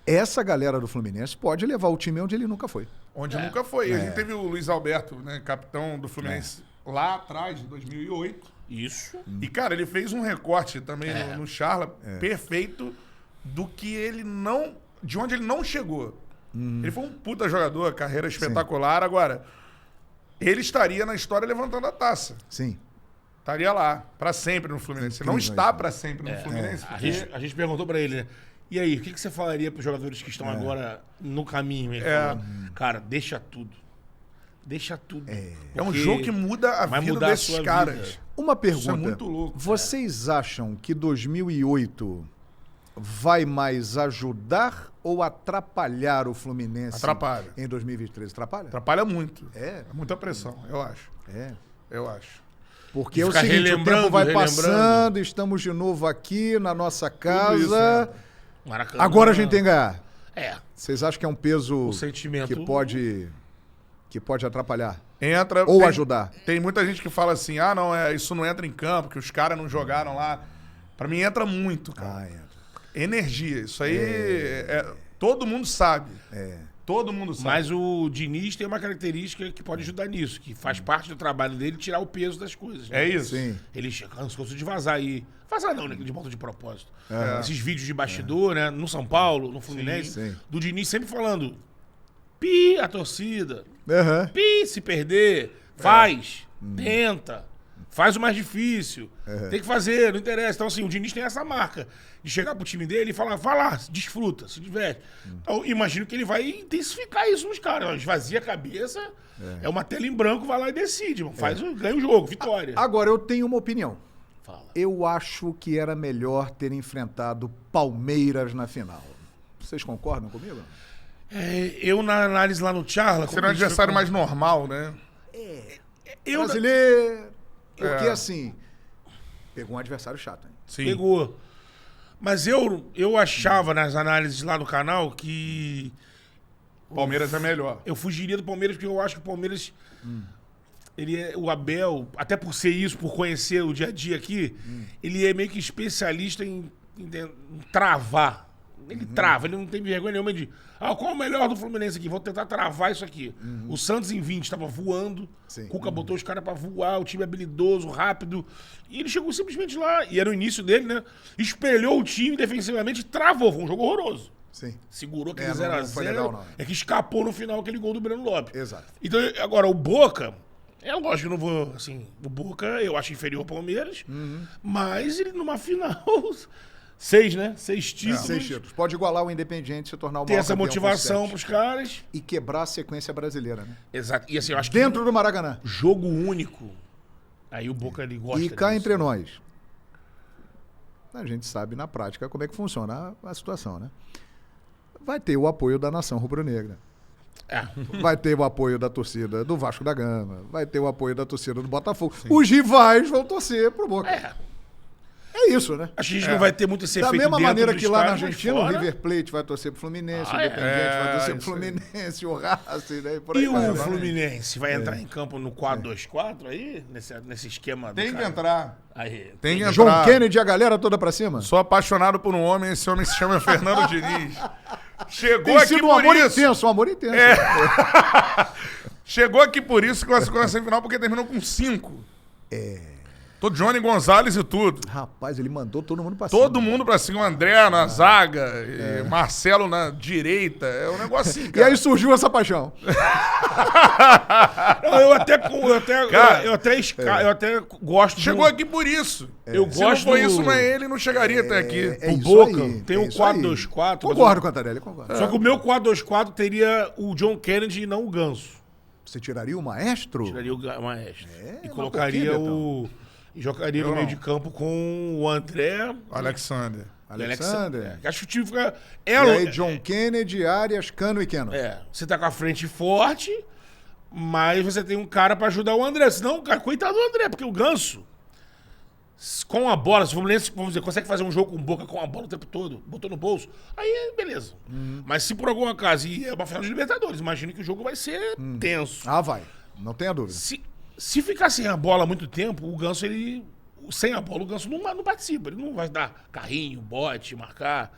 Essa galera do Fluminense pode levar o time onde ele nunca foi. Onde nunca foi. A gente teve o Luiz Alberto, né, capitão do Fluminense, lá atrás, em 2008. Isso. E, cara, ele fez um recorte também no Charla perfeito do que ele não... De onde ele não chegou. Ele foi um puta jogador, carreira espetacular. Agora, ele estaria na história levantando a taça. Sim. Estaria lá, pra sempre no Fluminense. Ele não Incrível está isso. pra sempre no Fluminense. A gente perguntou pra ele, né? E aí, o que você falaria pros jogadores que estão agora no caminho? Ele falou, cara, deixa tudo. Deixa tudo. É um jogo que muda a vai vida mudar a desses sua caras. vida. Uma pergunta. Isso é muito louco. Vocês acham que 2008 vai mais ajudar ou atrapalhar o Fluminense Atrapalha. em 2023? Atrapalha? Atrapalha muito. É. Muita pressão, eu acho. É. Eu acho. Porque E é o ficar seguinte, o relembrando, tempo vai relembrando. passando, estamos de novo aqui na nossa casa. isso, né? Maracanã. Agora a gente tem que ganhar. Vocês acham que é um peso O sentimento... que pode atrapalhar? Entra. Ou ajudar? Tem muita gente que fala assim: ah, não, isso não entra em campo, que os caras não jogaram lá. Pra mim entra muito, cara. Entra. Energia. Isso aí todo mundo sabe. Todo mundo sabe. Mas o Diniz tem uma característica que pode ajudar nisso, que faz parte do trabalho dele tirar o peso das coisas. Né? É isso. Sim. Ele cansou de vazar aí. Vazar não, né? De volta de propósito. Esses vídeos de bastidor, né? No São Paulo, no Fluminense. Sim. Do Diniz sempre falando: pi, a torcida. Aham. Pi, se perder. Faz, tenta, faz o mais difícil. Tem que fazer, não interessa. Então, assim, o Diniz tem essa marca de chegar pro time dele e falar, vai lá, desfruta, se diverte. Então, imagino que ele vai intensificar isso nos caras. Esvazia a cabeça, é uma tela em branco, vai lá e decide. Ganha o jogo, vitória. Agora, eu tenho uma opinião. Fala. Eu acho que era melhor ter enfrentado Palmeiras na final. Vocês concordam comigo? Eu, na análise lá no Charla... Será um adversário mais normal, né? Brasileiro. Porque, assim, pegou um adversário chato, hein? Sim. Pegou. Mas eu achava nas análises lá no canal que... Palmeiras é melhor. Eu fugiria do Palmeiras porque eu acho que o Palmeiras... O Abel, até por ser isso, por conhecer o dia a dia aqui, ele é meio que especialista em travar. Ele trava, ele não tem vergonha nenhuma de... qual é o melhor do Fluminense aqui? Vou tentar travar isso aqui. O Santos em 20 estava voando. Sim. Cuca botou os caras pra voar, o time habilidoso, rápido. E ele chegou simplesmente lá, e era o início dele, né? Espelhou o time defensivamente e travou. Foi um jogo horroroso. Sim. Segurou aquele não foi 0x0. legal, não. É que escapou no final aquele gol do Breno Lopes. Exato. Então, agora, o Boca... É lógico que eu não vou, assim... O Boca eu acho inferior ao Palmeiras. Mas ele numa final... 6, né? 6 títulos. 6 títulos. Pode igualar o Independiente, se tornar o Ter maior essa campeão com motivação 7. pros caras. E quebrar a sequência brasileira, né? Exato. E assim, eu acho Dentro do Maracanã. que jogo único. Aí o Boca ele gosta E cá disso. entre nós. A gente sabe na prática como é que funciona a situação, né? Vai ter o apoio da nação rubro-negra. Vai ter o apoio da torcida do Vasco da Gama. Vai ter o apoio da torcida do Botafogo. Sim. Os rivais vão torcer pro Boca. É isso, né? Acho que a gente não vai ter muito esse da efeito mesma dentro maneira do que lá na estádio, mas Argentina o fora. River Plate vai torcer pro Fluminense, o Ah, é? Independiente vai torcer pro isso Fluminense, o Racing, né? Por aí E vai, o né? Fluminense vai entrar em campo no 4-2-4 aí? Nesse esquema do Tem que cara? entrar. Aí, Tem que entrar. John Kennedy e a galera toda pra cima? Sou apaixonado por um homem, esse homem se chama Fernando Diniz. Chegou Tem aqui sido um por amor isso. intenso, um amor intenso. Chegou aqui por isso, classificou na semifinal porque terminou com 5. Tô Johnny Gonzalez e tudo. Rapaz, ele mandou todo mundo pra cima. Todo mundo pra cima. O André na zaga, e Marcelo na direita. É um negócio assim, E cara. aí surgiu essa paixão. eu até gosto. Chegou aqui por isso. Eu Se não gosto foi isso, ele não chegaria até aqui. É o isso Boca aí, tem é um isso aí. 4-2-4. Concordo, Cantarelli, concordo. Só que o meu 4-2-4 teria o John Kennedy e não o Ganso. Você tiraria o maestro? Tiraria o maestro. É, E mas colocaria por quê, o... E jogaria no Eu meio não. de campo com o André... Alexander. Alexander. Acho que o time fica... E aí, John Kennedy, Arias, Cano e Keno. Você tá com a frente forte, mas você tem um cara pra ajudar o André. Senão, cara, coitado do André, porque o Ganso, com a bola, se o Fluminense, vamos dizer, consegue fazer um jogo com Boca com a bola o tempo todo, botou no bolso, aí beleza. Mas se por alguma caso, e é uma final de Libertadores, imagino que o jogo vai ser tenso. Ah, vai. Não tenha dúvida. Se ficar sem a bola há muito tempo, o Ganso, ele... Sem a bola, o Ganso não participa. Ele não vai dar carrinho, bote, marcar.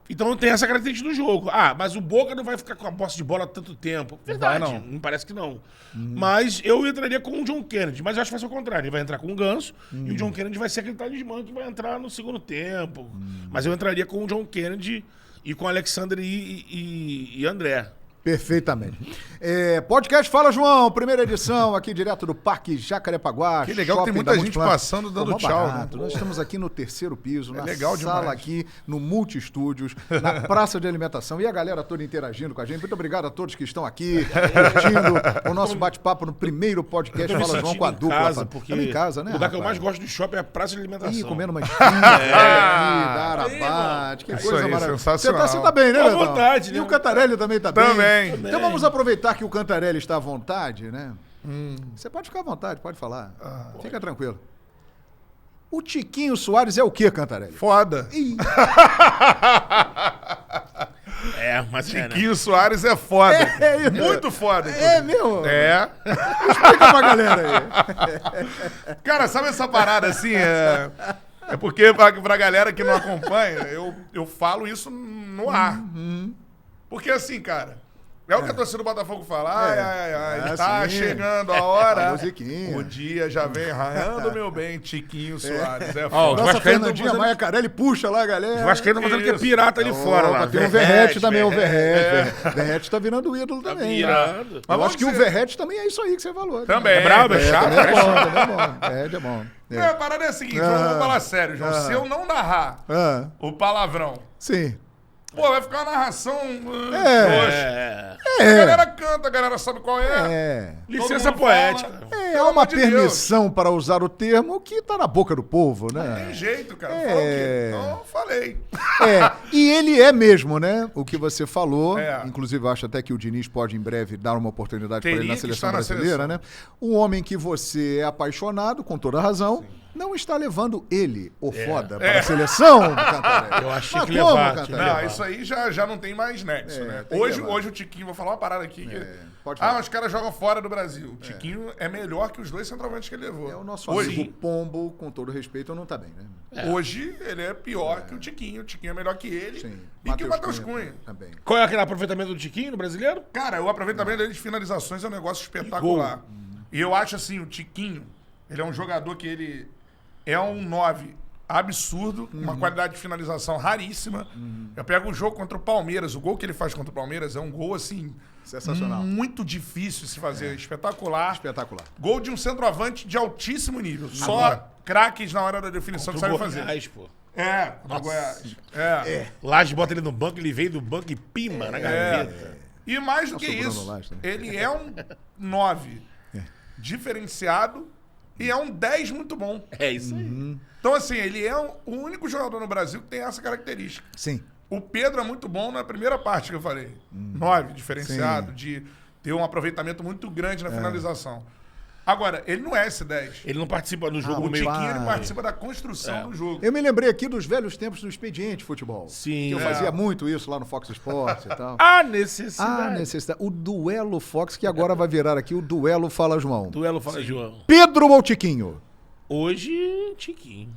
Então tem essa característica do jogo. Mas o Boca não vai ficar com a posse de bola tanto tempo. Verdade, Vai, não. me parece que não. Mas eu entraria com o John Kennedy. Mas eu acho que vai ser o contrário. Ele vai entrar com o Ganso e o John Kennedy vai ser aquele talismã que vai entrar no segundo tempo. Mas eu entraria com o John Kennedy e com o Alexander e André. Perfeitamente. Podcast Fala João, primeira edição, aqui direto do Parque Jacarepaguá. Que legal que tem Shopping muita da gente Multiplan. passando dando Pô, tchau, barato. né? Nós estamos aqui no terceiro piso, na legal sala demais. aqui, no Multi-Estúdios, na praça de alimentação e a galera toda interagindo com a gente. Muito obrigado a todos que estão aqui, curtindo o nosso bate-papo no primeiro podcast Eu tô me Fala João com a sentindo em dupla. casa, porque Estamos em casa, né, o lugar que eu mais rapaz? gosto do shopping é a praça de alimentação. Ih, comendo uma esfirra aqui, da Arabate, que Isso coisa aí, maravilhosa. sensacional. Você tá bem, né, Com Betão? vontade, E né? o Cantarelli também tá bem. Também. Então vamos aproveitar que o Cantarelli está à vontade, né? Você pode ficar à vontade, pode falar. Fica tranquilo. O Tiquinho Soares é o quê, Cantarelli? Foda. Ih, Mas Tiquinho Soares é foda. isso. Muito foda. É inclusive. mesmo? É. Explica pra galera aí. Cara, sabe essa parada assim? É porque pra galera que não acompanha, eu falo isso no ar. Porque assim, cara, É o que a torcida do Botafogo fala. Ai, tá chegando a hora. A musiquinha. O dia já vem raiando, meu bem, Tiquinho Soares. É Ó, foda. Nossa, Fernandinha Maia Carelli puxa lá, galera. Os vascaínos falando que é pirata ali fora. Lá. Tem o Verrete também, o Verrete. Verrete tá virando ídolo também. Virando. Eu acho que o Verrete também é isso aí que você falou. Também. É brabo, é chato. Também é bom. Verrete é bom. A parada é a seguinte, vamos falar sério, João. Se eu não narrar o palavrão, sim. pô, vai ficar uma narração... É. A galera canta, a galera sabe qual é. Licença mundo poética. fala. É Pelo uma amor de Deus. permissão para usar o termo que tá na boca do povo, né? Tem jeito, cara. Fala o quê? Então, eu falei. E ele é mesmo, né? O que você falou. É. Inclusive, eu acho até que o Diniz pode em breve dar uma oportunidade para ele Teria na que seleção estar na brasileira, seleção. né? Um homem que você é apaixonado, com toda razão, não está levando ele, o foda, para a seleção, Cantarelli. Eu achei Mas que como, levar, Cantarelli? Não, isso aí já não tem mais nexo, né? tem que Hoje levar. o Tiquinho, vou falar uma parada aqui. pode falar. Os caras jogam fora do Brasil. O Tiquinho é melhor que os dois centroavantes que ele levou. É o nosso Hoje, amigo Pombo, com todo respeito, não tá bem, né? hoje ele é pior que o Tiquinho. O Tiquinho é melhor que ele Sim. e que o Matheus Cunha. Também. Qual é aquele aproveitamento do Tiquinho no brasileiro? Cara, o aproveitamento dele de finalizações é um negócio espetacular. E eu acho assim, o Tiquinho, ele é um jogador que ele é um 9 absurdo, uma qualidade de finalização raríssima. Eu pego o jogo contra o Palmeiras, o gol que ele faz contra o Palmeiras é um gol assim... Sensacional. Muito difícil de se fazer, espetacular. Espetacular. Gol de um centroavante de altíssimo nível. Só craques na hora da definição que sabem fazer. Goiás, pô. Contra o Goiás. Laje bota ele no banco, ele veio do banco e pima na gaveta. E mais do que Bruno isso, Lage também. ele é um 9 diferenciado e é um 10 muito bom. É isso aí. Então, assim, ele é o único jogador no Brasil que tem essa característica. Sim. O Pedro é muito bom na primeira parte que eu falei. 9, diferenciado, de ter um aproveitamento muito grande na finalização. Agora, ele não é esse 10. Ele não participa do jogo O no meio. Tiquinho, ele participa da construção do jogo. Eu me lembrei aqui dos velhos tempos do Expediente Futebol. Sim. Que eu fazia muito isso lá no Fox Sports e tal. A necessidade. Ah, necessidade. O Duelo Fox, que agora vai virar aqui o Duelo Fala João. Duelo fala, João. Pedro ou Tiquinho? Hoje, Tiquinho.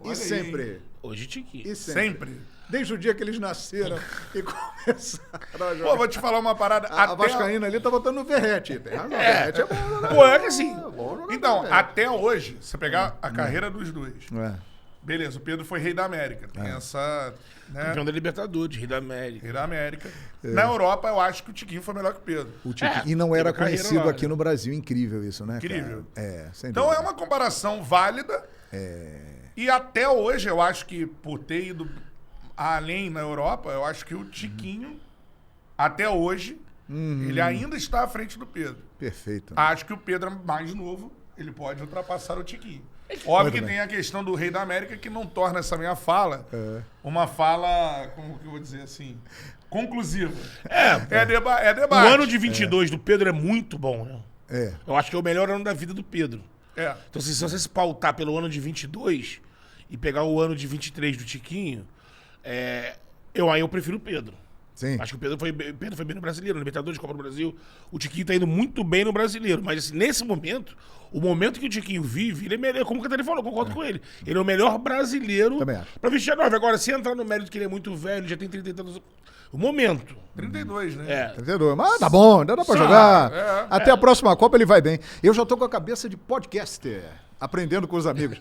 E sempre. Hoje, Tiquinho. E sempre. Sempre. Desde o dia que eles nasceram e começaram a jogar. Pô, vou te falar uma parada. A Vascaína ali tá botando no Verrete. Tem razão. Verrete é bom jogador. Pô, é que assim. Bom jogador, Então, Verrete. até hoje, você pegar a carreira dos dois. É. Beleza, o Pedro foi rei da América. Tem essa... Né, Campeão da Libertadores, Rio da América. rei da América. Na Europa, eu acho que o Tiquinho foi melhor que o Pedro. O Tiquinho. E não era teve carreira conhecido lá, aqui né? no Brasil. Incrível isso, né? Incrível. Cara? Sem Então dúvida. é uma comparação válida. E até hoje, eu acho que por ter ido além na Europa, eu acho que o Tiquinho, até hoje, ele ainda está à frente do Pedro. Perfeito. Acho que o Pedro é mais novo, ele pode ultrapassar o Tiquinho. Óbvio que bem. tem a questão do Rei da América que não torna essa minha fala uma fala, como que eu vou dizer assim, conclusiva. É debate. O ano de 22 do Pedro é muito bom, né? É. Eu acho que é o melhor ano da vida do Pedro. É. Então, se você se pautar pelo ano de 22 e pegar o ano de 23 do Tiquinho, eu prefiro o Pedro. Sim. Acho que o Pedro foi bem no Brasileiro, no Libertadores, Copa do Brasil. O Tiquinho tá indo muito bem no Brasileiro. Mas assim, nesse momento, o momento que o Tiquinho vive, ele é melhor, como o Catarina falou, concordo com ele. Ele é o melhor brasileiro Também acho. pra vestir a 9. Agora, se entrar no mérito que ele é muito velho, já tem 30 anos... O momento. 32, né? É. Entendeu? Mas tá bom, ainda dá pra jogar. Até a próxima Copa ele vai bem. Eu já tô com a cabeça de podcaster, aprendendo com os amigos.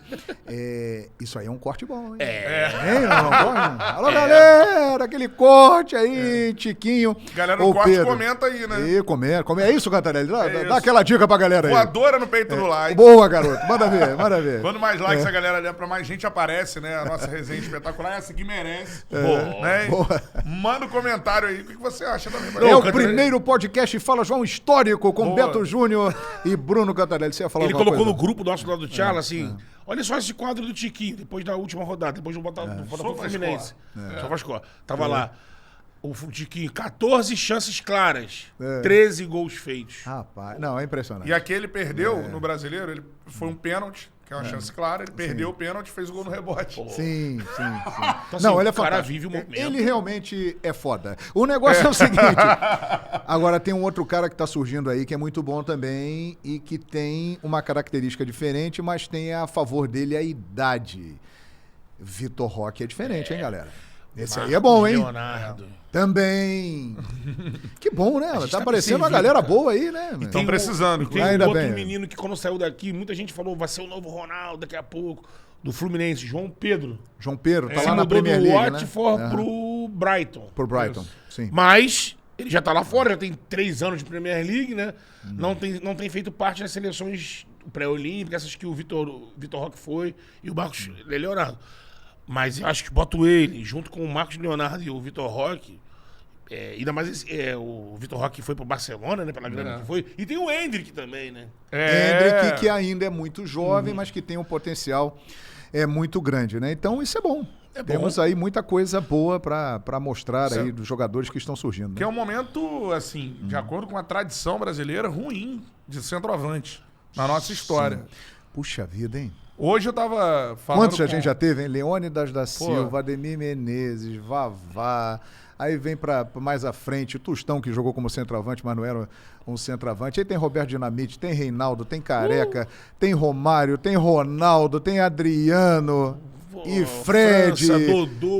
Isso aí é um corte bom, hein? Hein, não, bom? Alô, galera, aquele corte aí, Tiquinho. Galera ou no corte Pedro. comenta aí, né? Comenta. É isso, Cantarelli? Dá isso. aquela dica pra galera aí. Voadora no peito do like. Boa, garoto. Manda ver, manda ver. Quando mais likes a galera der pra mais gente aparece, né? A nossa resenha espetacular, essa que merece. Né? Boa. Manda um comentário aí, o que você acha também. É o primeiro podcast Fala João histórico com Boa. Beto Júnior e Bruno Cantarelli. Você ia falar Ele alguma colocou coisa? no grupo nosso lá do Tchala, assim, olha só esse quadro do Tiquinho, depois da última rodada, depois do Botafogo Fluminense. Sofascor. Tava lá, o Tiquinho, 14 chances claras, 13 gols feitos. Rapaz, não, é impressionante. E aquele perdeu no Brasileiro, ele foi um pênalti, que é uma chance clara, ele perdeu o pênalti e fez o gol no rebote. Sim. Então, Não, assim, ele é o cara fantástico. vive o momento. Ele realmente é foda. O negócio é o seguinte. Agora tem um outro cara que tá surgindo aí que é muito bom também e que tem uma característica diferente, mas tem a favor dele a idade. Vitor Roque é diferente, hein, galera? Esse aí é bom, hein? Leonardo. Também. Que bom, né? Tá aparecendo uma servindo, galera cara. boa aí, né? Estão precisando. Tem Ainda um outro bem. menino que quando saiu daqui, muita gente falou, vai ser o novo Ronaldo daqui a pouco, do Fluminense, João Pedro. João Pedro, tá Se lá na mudou Premier do League, né? Watford pro Brighton. Pro Brighton, sim. Mas ele já tá lá fora, já tem 3 anos de Premier League, né? Não tem feito parte das seleções pré-olímpicas, essas que o Vitor Roque foi e o Marcos Leonardo. Mas eu acho que boto ele, junto com o Marcos Leonardo e o Vitor Roque, ainda mais o Vitor Roque foi pro Barcelona, né? Pela grana que foi. E tem o Endrick também, né? Endrick, que ainda é muito jovem, mas que tem um potencial muito grande, né? Então isso é bom. Temos aí muita coisa boa para mostrar aí dos jogadores que estão surgindo. Né? Que é um momento, assim, de acordo com a tradição brasileira, ruim de centroavante na nossa história. Sim. Puxa vida, hein? Hoje eu tava falando. Quantos a gente já teve, hein? Leônidas da Silva, Ademir Menezes, Vavá. Aí vem para mais à frente o Tostão, que jogou como centroavante, mas não era um centroavante. Aí tem Roberto Dinamite, tem Reinaldo, tem Careca, tem Romário, tem Ronaldo, tem Adriano e Fred. França, Dodô,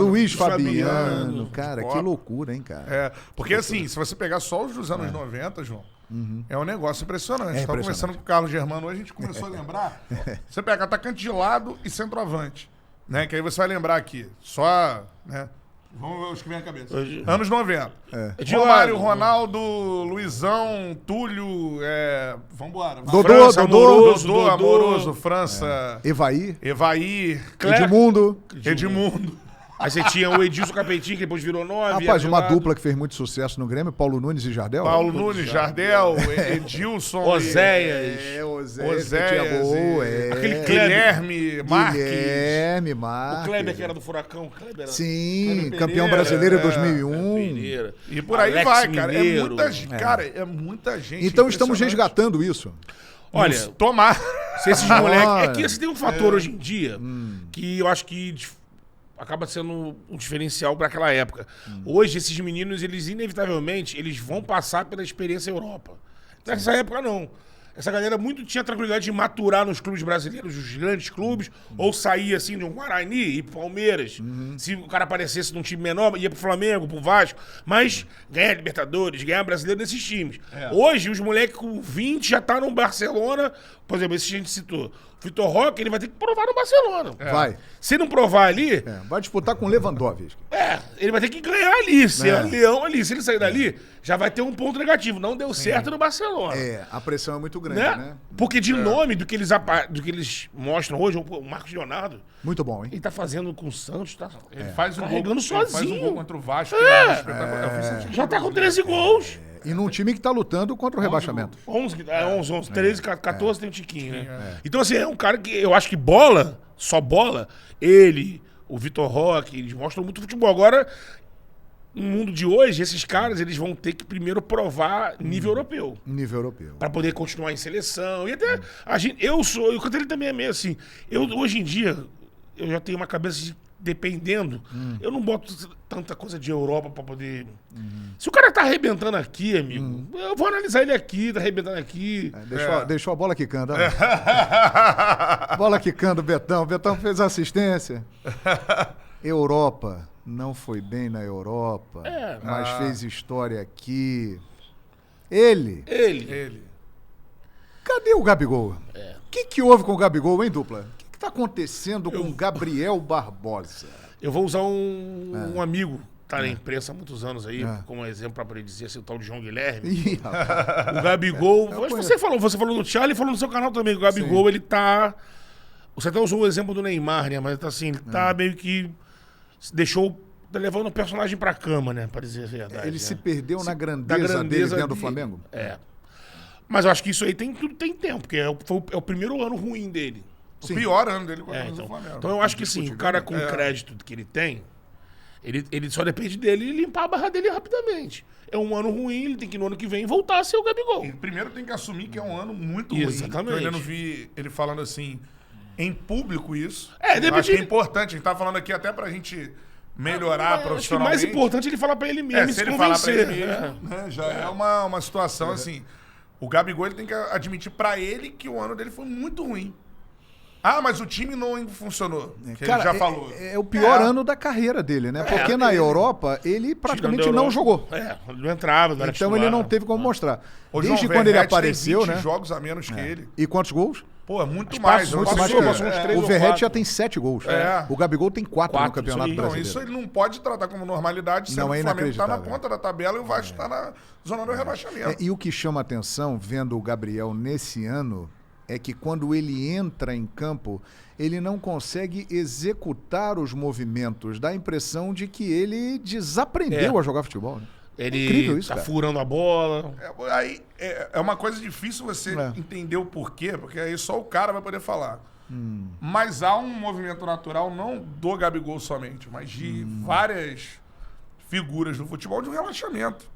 Luiz Fabiano. Cara, que loucura, hein, cara? Porque assim, se você pegar só os dos anos 90, João, é um negócio impressionante. Estava conversando com o Carlos Germano hoje, a gente começou a lembrar. Você pega atacante de lado e centroavante, né? Que aí você vai lembrar aqui, só, né? Vamos ver os que vem à cabeça. Anos 90. Romário, Ronaldo, Luizão, Túlio, vambora. Dodô, Amoroso, França. Evair. Edmundo. Aí você tinha o Edilson Capetinho, que depois virou 9. Rapaz, uma dupla que fez muito sucesso no Grêmio, Paulo Nunes e Jardel. Jardel, Edilson. Oséias. Aquele Guilherme Marques. O Kleber, que era do Furacão. Sim, campeão brasileiro em 2001. E por aí Alex vai, cara. Mineiro. É muita gente. Então estamos resgatando isso. Olha, tomar. Se esses moleques... É que você tem um fator hoje em dia que eu acho que acaba sendo um diferencial para aquela época. Hoje, esses meninos, eles inevitavelmente, eles vão passar pela experiência Europa. Nessa época, não. Essa galera muito tinha tranquilidade de maturar nos clubes brasileiros, os grandes clubes, ou sair assim de um Guarani, ir pro Palmeiras. Se o cara aparecesse num time menor, ia pro Flamengo, pro Vasco. Mas ganhar Libertadores, ganhar Brasileiro nesses times. Hoje, os moleques com 20 já tá no Barcelona. Por exemplo, esse que a gente citou. O Vitor Roque, ele vai ter que provar no Barcelona. Vai. Se não provar ali... vai disputar com o Lewandowski. Ele vai ter que ganhar ali, ser leão ali. Se ele sair dali, já vai ter um ponto negativo. Não deu certo no Barcelona. A pressão é muito grande, né? Porque de nome do que eles mostram hoje, o Marcos Leonardo... Muito bom, hein? Ele tá fazendo com o Santos, tá? Ele faz um carregando gol, sozinho. Faz um gol contra o Vasco. Espetacular. Já tá com 13 gols. E num time que tá lutando contra o rebaixamento. 11, 13, 14 tem o Tiquinho, né? Então, assim, é um cara que eu acho que bola, só bola, ele, o Vitor Roque, eles mostram muito futebol. Agora, no mundo de hoje, esses caras, eles vão ter que primeiro provar nível europeu. Nível europeu. Pra poder continuar em seleção. E até, o Cantelli também é meio assim. Hoje em dia, eu já tenho uma cabeça de dependendo, eu não boto tanta coisa de Europa pra poder... Se o cara tá arrebentando aqui, amigo, eu vou analisar ele aqui, tá arrebentando aqui. Deixou a bola quicando. Bola quicando, Betão. Betão fez assistência. Europa. Não foi bem na Europa, mas fez história aqui. Ele. Cadê o Gabigol? O que houve com o Gabigol, hein, dupla? O que tá acontecendo com o Gabriel Barbosa? Eu vou usar um amigo, tá na imprensa há muitos anos aí, como exemplo para poder dizer assim, o tal de João Guilherme. O Gabigol... Você falou no Thiago e falou no seu canal também. O Gabigol, ele tá... Você até usou o exemplo do Neymar, né? Mas assim, ele tá meio que... Tá levando o personagem pra cama, né? Pra dizer a verdade. Ele se perdeu na grandeza dele dentro do Flamengo? Mas eu acho que isso aí tudo tem tempo, porque é o primeiro ano ruim dele. O pior ano dele quando então, no Flamengo. Então eu acho que sim, o cara com o crédito que ele tem, ele só depende dele e limpar a barra dele rapidamente. É um ano ruim, ele tem que no ano que vem voltar a ser o Gabigol. Ele primeiro tem que assumir que é um ano muito ruim. Exatamente. Eu ainda não vi ele falando assim, em público isso. Depende... Acho que é importante, a gente tá falando aqui até pra gente melhorar profissionalmente. Acho que o mais importante é ele falar pra ele mesmo, se ele falar pra ele mesmo, né, já é uma situação assim. O Gabigol ele tem que admitir pra ele que o ano dele foi muito ruim. Ah, mas o time não funcionou. Que Cara, ele já falou. É o pior ano da carreira dele, né? Porque na Europa, ele praticamente não jogou. Ele não entrava, não era Então titular. ele não teve como mostrar. O Desde João quando ele Verratti apareceu, tem 20 né? jogos a menos que ele. E quantos gols? Pô, é muito Mas mais. Muito mais passou que uns ele. 3 O ou Verratti 4. já tem 7 gols. É. O Gabigol tem 4 no 4, Campeonato isso aí. Não, Brasileiro. isso ele não pode tratar como normalidade, sendo Não, é que o Flamengo está na inacreditável. ponta da tabela e o Vasco está na zona do rebaixamento. E o que chama atenção, vendo o Gabriel nesse ano, é que quando ele entra em campo, ele não consegue executar os movimentos. Dá a impressão de que ele desaprendeu a jogar futebol. Né? Ele Incrível isso, tá cara. furando a bola. Aí é uma coisa difícil você entender o porquê, porque aí só o cara vai poder falar. Mas há um movimento natural, não do Gabigol somente, mas de várias figuras do futebol de um relaxamento.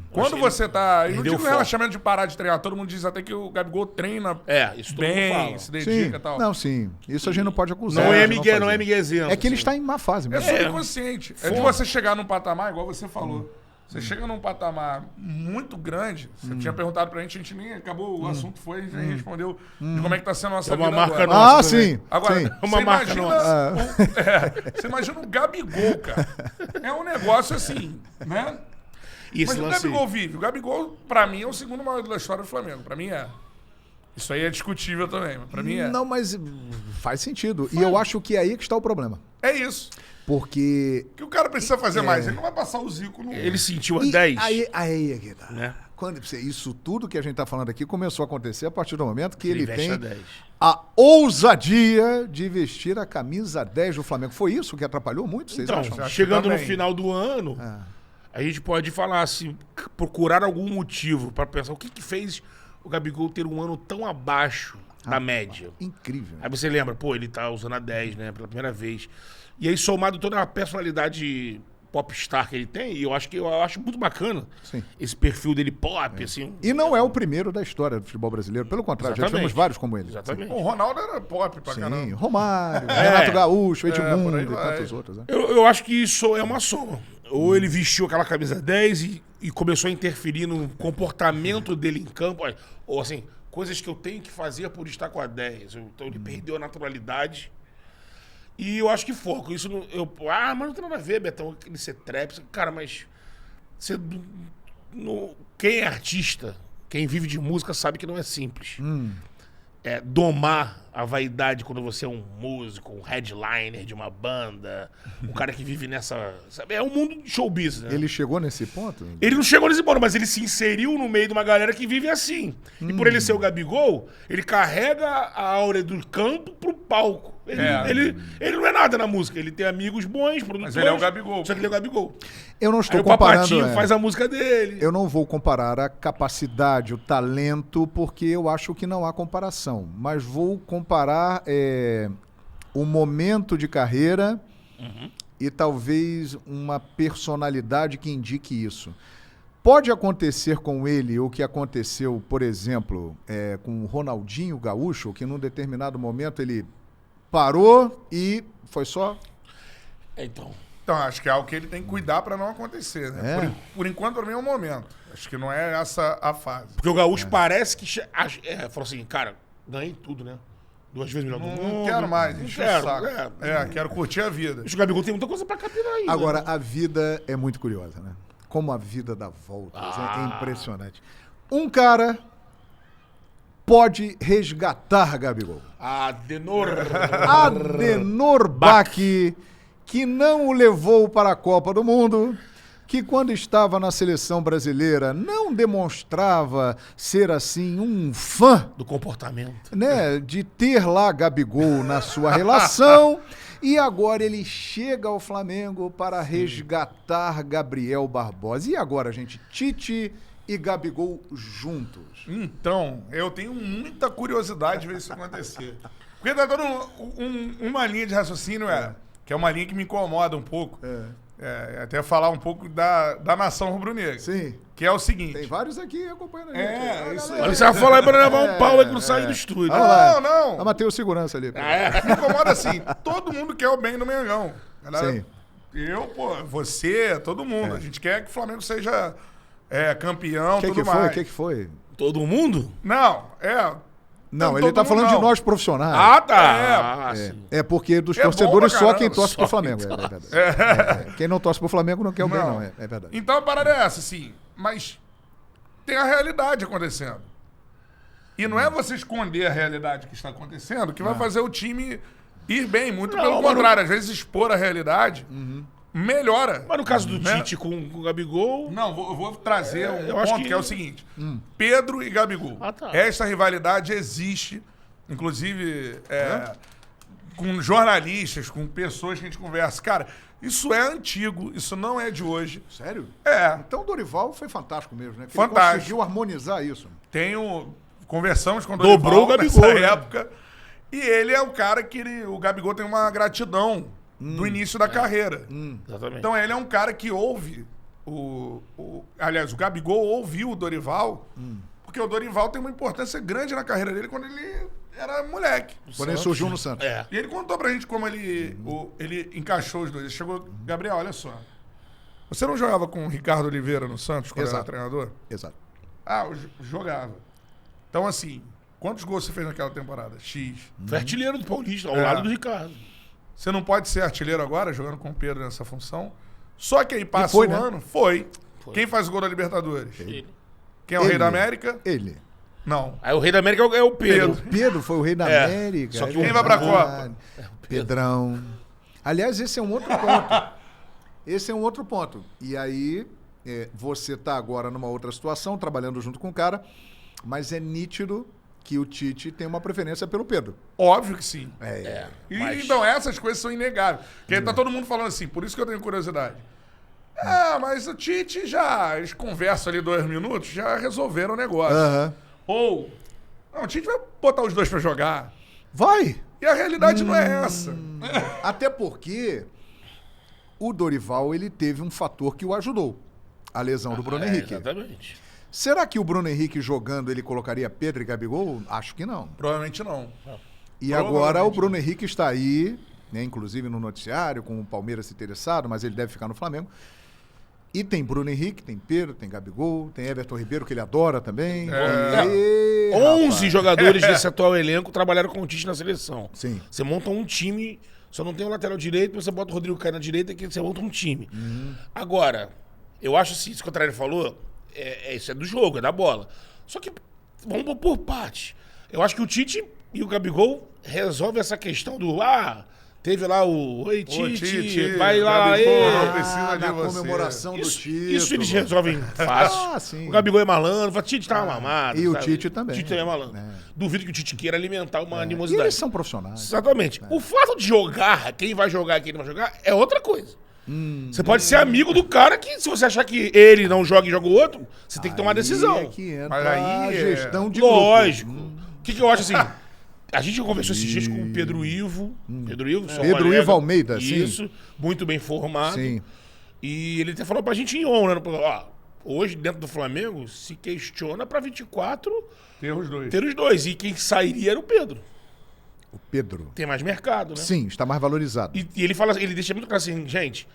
Quando você tá. Eu não digo relaxamento de parar de treinar, todo mundo diz até que o Gabigol treina Isso todo mundo bem, fala. se dedica e tal. Não, sim. Isso a gente não pode acusar. Não é de Miguel, fazer. não é Miguelzinho. É que ele está em má fase É mesmo. subconsciente. É de você chegar num patamar, igual você falou. Você chega num patamar muito grande. Você tinha perguntado pra gente nem acabou, o assunto foi, a gente nem respondeu de como é que tá sendo a nossa É uma vida marca agora. nossa. Sim. Agora, sim. Uma marca você imagina o Gabigol, cara. É um negócio assim, né? Isso, Mas o Gabigol vive. O Gabigol, pra mim, é o segundo maior da história do Flamengo. Pra mim é. Isso aí é discutível também, mas pra mim é. Não, mas faz sentido. E eu acho que é aí que está o problema. É isso. Porque... O que o cara precisa fazer mais? Ele não vai passar o Zico no... Ele sentiu a E 10. aí é que tá. Né? Quando isso tudo que a gente tá falando aqui começou a acontecer a partir do momento que ele veste tem a 10. a ousadia de vestir a camisa 10 do Flamengo. Foi isso que atrapalhou muito, vocês Então, acham? chegando no também. final do ano, a gente pode falar assim, procurar algum motivo pra pensar o que fez o Gabigol ter um ano tão abaixo da média. Incrível. Aí você lembra, pô, ele tá usando a 10, né, pela primeira vez. E aí, somado toda a personalidade popstar que ele tem, e eu acho muito bacana Sim. esse perfil dele pop, assim. E não é o primeiro da história do futebol brasileiro. Pelo contrário, já Exatamente. tivemos vários como ele. Exatamente. O Ronaldo era pop pra Sim, caramba. Romário, Renato Gaúcho, por Edmundo aí e vai. tantos outros. Né? Eu acho que isso é uma soma. Ou ele vestiu aquela camisa 10 e começou a interferir no comportamento dele em campo. Ou assim, coisas que eu tenho que fazer por estar com a 10. Então ele perdeu a naturalidade. E eu acho que foco. Isso não, mas não tem nada a ver, Betão, ele ser trap. Cara, mas você, quem é artista, quem vive de música, sabe que não é simples. É domar a vaidade quando você é um músico, um headliner de uma banda, um cara que vive nessa... Sabe? É um mundo de show business, né? Ele chegou nesse ponto? Ele não chegou nesse ponto, mas ele se inseriu no meio de uma galera que vive assim. E por ele ser o Gabigol, ele carrega a áurea do campo pro palco. Ele não é nada na música, ele tem amigos bons, produtores. Mas ele é o Gabigol. Só que ele é o Gabigol. Eu não Aí estou o comparando... Papatinho faz a música dele. Eu não vou comparar a capacidade, o talento, porque eu acho que não há comparação. Mas vou comparar o momento de carreira e talvez uma personalidade que indique isso. Pode acontecer com ele o que aconteceu, por exemplo, com o Ronaldinho Gaúcho, que num determinado momento ele parou e foi só... Então, acho que é algo que ele tem que cuidar pra não acontecer, né? Por enquanto, pra mim, é um momento. Acho que não é essa a fase. porque o Gaúcho parece que... falou assim, cara, ganhei tudo, né? 2 vezes melhor do mundo. Não quero mais, Não enche o quero. saco. Quero curtir a vida. O Gabigol tem muita coisa pra capinar ainda. Agora, a vida é muito curiosa, né? Como a vida dá voltas, é impressionante. Um cara pode resgatar Gabigol. Adenor Bach, que não o levou para a Copa do Mundo, que quando estava na seleção brasileira não demonstrava ser assim um fã, Do comportamento. né, de ter lá Gabigol na sua relação, e agora ele chega ao Flamengo para resgatar Gabriel Barbosa. E agora, gente, Tite e Gabigol juntos. Então, eu tenho muita curiosidade de ver isso acontecer. Porque tá dando uma linha de raciocínio, que é uma linha que me incomoda um pouco. Até falar um pouco da nação rubro-negra. Sim. Que é o seguinte. Tem vários aqui acompanhando a gente. Isso aí. Olha, você vai falar aí pra levar um pau aí que não sai do estúdio. Olha lá. Não. Ah, mas tem o segurança ali. Me incomoda assim. Todo mundo quer o bem do Mengão. Galera, Sim. eu, você, todo mundo. A gente quer que o Flamengo seja campeão, O que tudo foi? mais. O que foi? Todo mundo? Não, Não, ele tá falando de nós profissionais. Ah, tá. É porque dos torcedores bom, só caramba, quem torce pro Flamengo. É verdade. Quem não torce pro Flamengo não quer o bem, não. É verdade. Então a parada é essa, assim. Mas tem a realidade acontecendo. E não é você esconder a realidade que está acontecendo que vai fazer o time ir bem. Muito pelo contrário. Às vezes expor a realidade melhora. Mas no caso do Tite com o Gabigol... Não, eu vou trazer um eu acho ponto que é o seguinte. Pedro e Gabigol. Tá. Essa rivalidade existe, inclusive com jornalistas, com pessoas que a gente conversa. Cara, isso é antigo, isso não é de hoje. Sério? É. Então o Dorival foi fantástico mesmo, né? Que Fantástico. Ele conseguiu harmonizar isso. Conversamos com o Dorival Dobrou o Gabigol, nessa né? época. E ele é o cara que o Gabigol tem uma gratidão do início da carreira. Exatamente. Então ele é um cara que ouve aliás, o Gabigol ouviu o Dorival, porque o Dorival tem uma importância grande na carreira dele quando ele era moleque. Quando ele surgiu no Santos. E ele contou pra gente como ele encaixou os dois. Ele chegou, Gabriel, olha só. Você não jogava com o Ricardo Oliveira no Santos quando era treinador? Exato. Ah, eu jogava. Então, assim, quantos gols você fez naquela temporada? X. Foi artilheiro do Paulista, ao lado do Ricardo. Você não pode ser artilheiro agora, jogando com o Pedro nessa função? Só que aí passa foi, um né? ano, foi. Quem faz o gol da Libertadores? Ele. Quem é o rei da América? Ele. Não. Aí o rei da América é o Pedro. Pedro foi o rei da América. Só que quem vai pra Copa? Pedrão. Aliás, esse é um outro ponto. Esse é um outro ponto. E aí, você tá agora numa outra situação, trabalhando junto com o cara, mas é nítido que o Tite tem uma preferência pelo Pedro. Óbvio que sim. Mas- Então, essas coisas são inegáveis. Porque tá todo mundo falando assim, por isso que eu tenho curiosidade. Mas o Tite eles conversam ali 2 minutos, já resolveram o negócio. Ou, não, o Tite vai botar os dois pra jogar. Vai! E a realidade não é essa. Até porque o Dorival, ele teve um fator que o ajudou. A lesão do Bruno Henrique. Exatamente. Será que o Bruno Henrique jogando, ele colocaria Pedro e Gabigol? Acho que não. Provavelmente não. E agora o Bruno Henrique está aí, né, inclusive no noticiário, com o Palmeiras interessado, mas ele deve ficar no Flamengo. E tem Bruno Henrique, tem Pedro, tem Gabigol, tem Everton Ribeiro, que ele adora também. 11 jogadores desse atual elenco trabalharam com o Tite na seleção. Sim. Você monta um time, só não tem o lateral direito, você bota o Rodrigo Caio na direita que você monta um time. Agora, eu acho assim, isso que o Trelli falou, isso é do jogo, é da bola. Só que, vamos por parte. Eu acho que o Tite e o Gabigol resolvem essa questão do, teve lá Oi, Tite, vai lá, Gabigol, não precisa de na você. comemoração do título. Isso eles resolvem fácil. Sim. O Gabigol é malandro, fala, Tite tá mamado. E o sabe? Tite também. O Tite também é malandro. Duvido que o Tite queira alimentar uma E animosidade. eles são profissionais. Exatamente. O fato de jogar, quem vai jogar e quem não vai jogar, é outra coisa. Você pode ser amigo do cara que, se você achar que ele não joga e joga o outro, você tem que tomar decisão. É que entra Mas aí a é- gestão de Lógico. grupo. O que eu acho assim? A gente conversou esses dias com o Pedro Ivo. Pedro Ivo, só Pedro colega. Ivo Almeida, sim. Isso, muito bem formado. Sim. E ele até falou pra gente em on, né? Hoje, dentro do Flamengo, se questiona pra 24 Ter os dois. ter os dois. E quem sairia era o Pedro. O Pedro. Tem mais mercado, né? Sim, está mais valorizado. E ele fala, ele deixa muito claro assim, gente,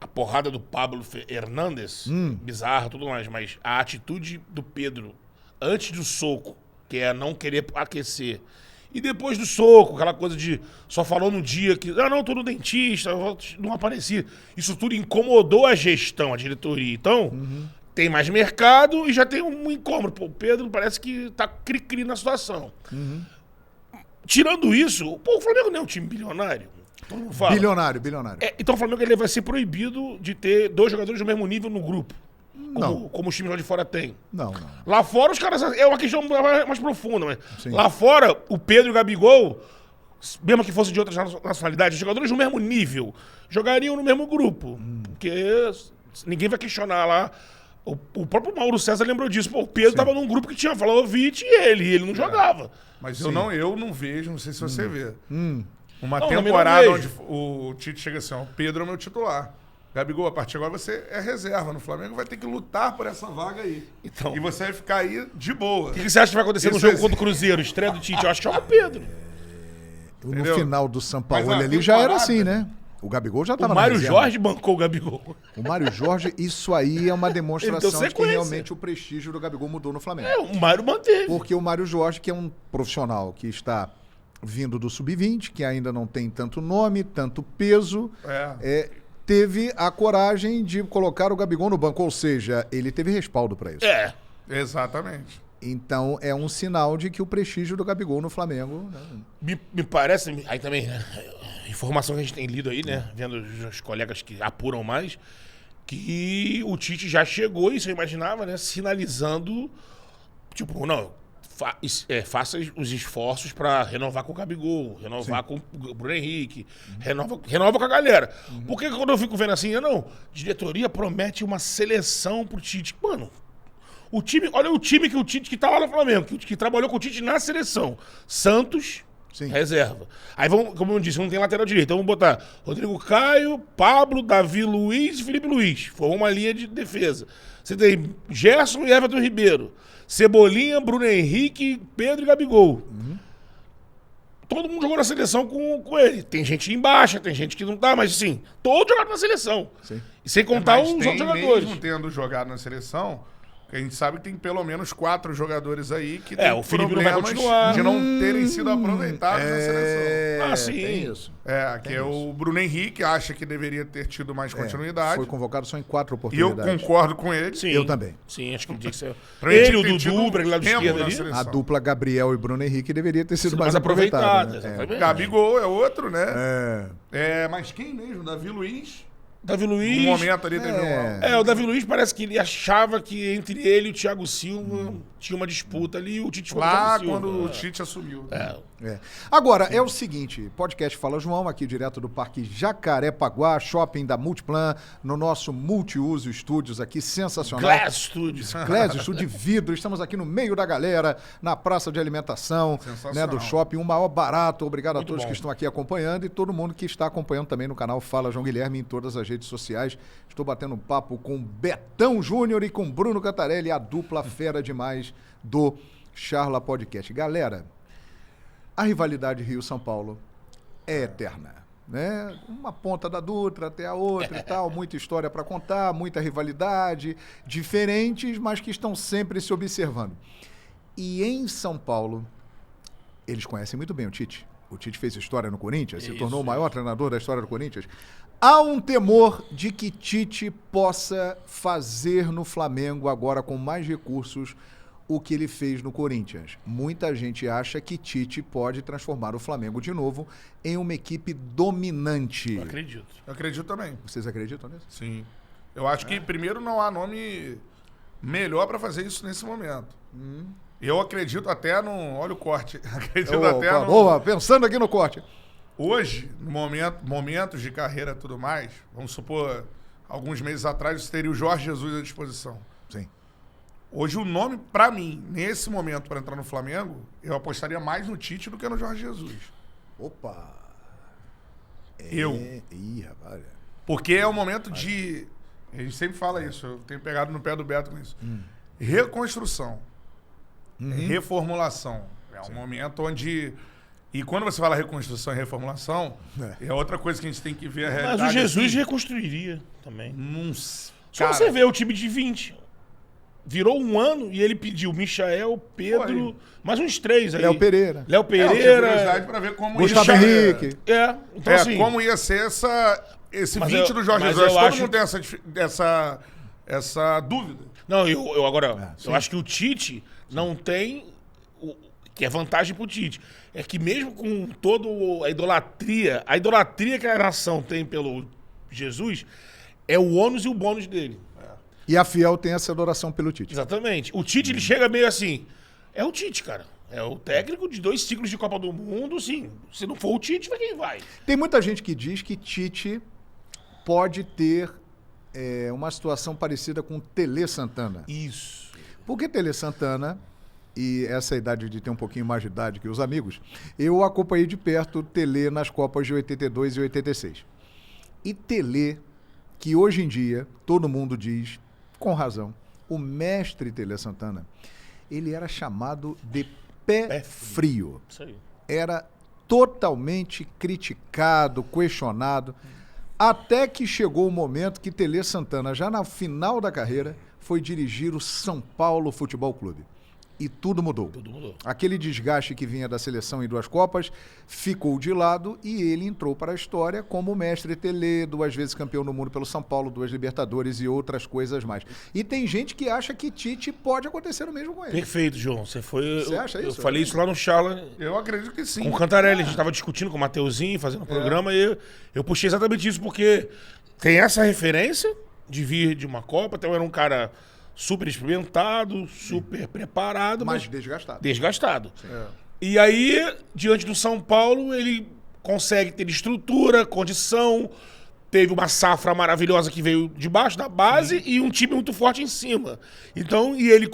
a porrada do Pablo Hernandes, bizarra, tudo mais, mas a atitude do Pedro antes do soco, que é não querer aquecer, e depois do soco, aquela coisa de só falou no dia que, não, tô no dentista, não apareci. Isso tudo incomodou a gestão, a diretoria. Então, tem mais mercado e já tem um incômodo. Pô, o Pedro parece que tá cri-cri na situação. Tirando isso, o Flamengo não é um time bilionário. Todo mundo fala. Bilionário. Então o Flamengo ele vai ser proibido de ter 2 jogadores do mesmo nível no grupo. Como os times lá de fora têm. Não. Lá fora os caras... É uma questão mais profunda, mas... Sim. Lá fora, o Pedro e o Gabigol, mesmo que fossem de outras nacionalidades, os jogadores do mesmo nível, jogariam no mesmo grupo. Porque ninguém vai questionar lá. O próprio Mauro César lembrou disso. Pô, o Pedro estava num grupo que tinha Vlahovic e ele não jogava. Mas eu não vejo, não sei se você vê. Uma Não, temporada também não onde o Tite chega assim, ó, Pedro é o meu titular. Gabigol, a partir de agora você é reserva. No Flamengo vai ter que lutar por essa vaga aí. Então- E você vai ficar aí de boa. O que você acha que vai acontecer no Isso jogo existe. contra o Cruzeiro? Estreia do Tite? Eu acho que joga o Pedro. No Entendeu? final do São Paulo Mas a ali já era temporada- assim, né? O Gabigol já O estava na Mário reserva. Jorge bancou o Gabigol. O Mário Jorge, isso aí é uma demonstração Ele deu de que sequência. realmente o prestígio do Gabigol mudou no Flamengo. O Mário manteve. Porque o Mário Jorge, que é um profissional que está vindo do Sub-20, que ainda não tem tanto nome, tanto peso, teve a coragem de colocar o Gabigol no banco. Ou seja, ele teve respaldo para isso. Exatamente. Então, é um sinal de que o prestígio do Gabigol no Flamengo... Né? Me parece, aí também, né, informação que a gente tem lido aí, né? Vendo os colegas que apuram mais, que o Tite já chegou, isso eu imaginava, né? Sinalizando, tipo, não, faça os esforços para renovar com o Gabigol, renovar com o Bruno Henrique, renova com a galera. Porque quando eu fico vendo assim, diretoria promete uma seleção pro Tite. Mano, o time, olha o time que tá lá no Flamengo, que trabalhou com o Tite na seleção. Santos, reserva. Aí vamos, como eu disse, não tem lateral direito. Então vamos botar Rodrigo Caio, Pablo, Davi Luiz e Felipe Luiz. Foi uma linha de defesa. Você tem Gerson e Everton Ribeiro. Cebolinha, Bruno Henrique, Pedro e Gabigol. Todo mundo jogou na seleção com ele. Tem gente embaixo, tem gente que não tá, mas assim, todos jogaram na seleção. Sim. E sem contar Mas os tem outros jogadores. Mesmo tendo jogado na seleção, a gente sabe que tem pelo menos 4 jogadores aí que tem o Felipe não vai problemas continuar. de não terem sido aproveitados na seleção. Sim. Tem isso. Que é o Bruno Henrique, acha que deveria ter tido mais continuidade. Foi convocado só em 4 E eu oportunidades. concordo com ele. Sim. Eu também. Sim, acho que tinha que ser. Pra gente Ele, o ter tido Dudu, pra aquele lado tempo esquerdo na ali. seleção. A dupla Gabriel e Bruno Henrique deveria ter sido mais Mais aproveitada. aproveitada. Né? Exatamente. Gabigol é outro, né? É. Mas quem mesmo? Davi Luiz? Davi Luiz. No momento ali teve O Davi Luiz parece que ele achava que entre ele e o Thiago Silva tinha uma disputa ali e o Tite foi lá com o Thiago quando Silva. o Tite assumiu. Agora, é o seguinte, podcast Fala João, aqui direto do Parque Jacarepaguá, shopping da Multiplan, no nosso multiuso estúdios aqui, sensacional. Glass Studios. Glass, estúdio de vidro, estamos aqui no meio da galera, na praça de alimentação, né, do shopping, o maior barato. Obrigado a todos que estão aqui acompanhando e todo mundo que está acompanhando também no canal Fala João Guilherme em todas as redes sociais. Estou batendo um papo com Betão Júnior e com Bruno Cantarelli, a dupla fera demais do Charla Podcast. Galera, a rivalidade Rio-São Paulo é eterna, né? Uma ponta da Dutra até a outra e tal, muita história para contar, muita rivalidade, diferentes, mas que estão sempre se observando. E em São Paulo, eles conhecem muito bem o Tite. O Tite fez história no Corinthians, se tornou o maior treinador da história do Corinthians. Há um temor de que Tite possa fazer no Flamengo agora com mais recursos o que ele fez no Corinthians. Muita gente acha que Tite pode transformar o Flamengo de novo em uma equipe dominante. Eu acredito. Eu acredito também. Vocês acreditam nisso? Sim. Eu acho que, primeiro, não há nome melhor para fazer isso nesse momento. Eu acredito até no... Olha o corte. Acredito até no... Boa, pensando aqui no corte. Hoje, no momentos de carreira e tudo mais, vamos supor, alguns meses atrás, você teria o Jorge Jesus à disposição. Sim. Hoje, o nome, pra mim, nesse momento, para entrar no Flamengo, eu apostaria mais no Tite do que no Jorge Jesus. Opa! Ih, rapaz. Porque é o momento de... A gente sempre fala isso, eu tenho pegado no pé do Beto com isso. Reconstrução. Reformulação. É um momento onde... E quando você fala reconstrução e reformulação, é outra coisa que a gente tem que ver a realidade. Mas o Jesus assim. reconstruiria também. Só Só você ver o time de 20. Virou um ano e ele pediu Michael, Pedro, mais uns 3 aí. Léo Pereira. Léo Eu tinha Pereira. curiosidade pra ver como Gustavo ia... Henrique. Então assim... como ia ser esse Mas 20 eu- do Jorge mas Jesus. eu Todo acho- mundo tem essa dúvida. Não, eu agora... eu acho que o Tite não tem... que é vantagem pro Tite. É que mesmo com toda a idolatria que a nação tem pelo Jesus, é o ônus e o bônus dele. E a Fiel tem essa adoração pelo Tite. Exatamente. O Tite, ele chega meio assim... É o Tite, cara. É o técnico de 2 ciclos de Copa do Mundo, sim. Se não for o Tite, vai quem vai. Tem muita gente que diz que Tite pode ter uma situação parecida com Tele Santana. Isso. Porque Tele Santana, e essa idade de ter um pouquinho mais de idade que os amigos, eu acompanhei de perto Tele nas Copas de 82 e 86. E Tele, que hoje em dia todo mundo diz, com razão, o mestre Tele Santana, ele era chamado de pé frio. Isso aí. Era totalmente criticado, questionado. Até que chegou o momento que Tele Santana, já na final da carreira, foi dirigir o São Paulo Futebol Clube. E tudo mudou. Tudo mudou. Aquele desgaste que vinha da seleção em 2 Copas ficou de lado e ele entrou para a história como mestre Tele, 2 vezes campeão do mundo pelo São Paulo, 2 Libertadores e outras coisas mais. E tem gente que acha que Tite pode acontecer o mesmo com ele. Perfeito, João. Você acha isso? Eu falei isso lá no Charla. Eu acredito que sim. Com o Cantarelli. A gente estava discutindo com o Mateuzinho, fazendo o programa, e eu puxei exatamente isso, porque tem essa referência de vir de uma Copa, então era um cara super experimentado, super preparado, Mas desgastado. Desgastado. E aí, diante do São Paulo, ele consegue ter estrutura, condição, teve uma safra maravilhosa que veio de baixo da base e um time muito forte em cima. Então, e ele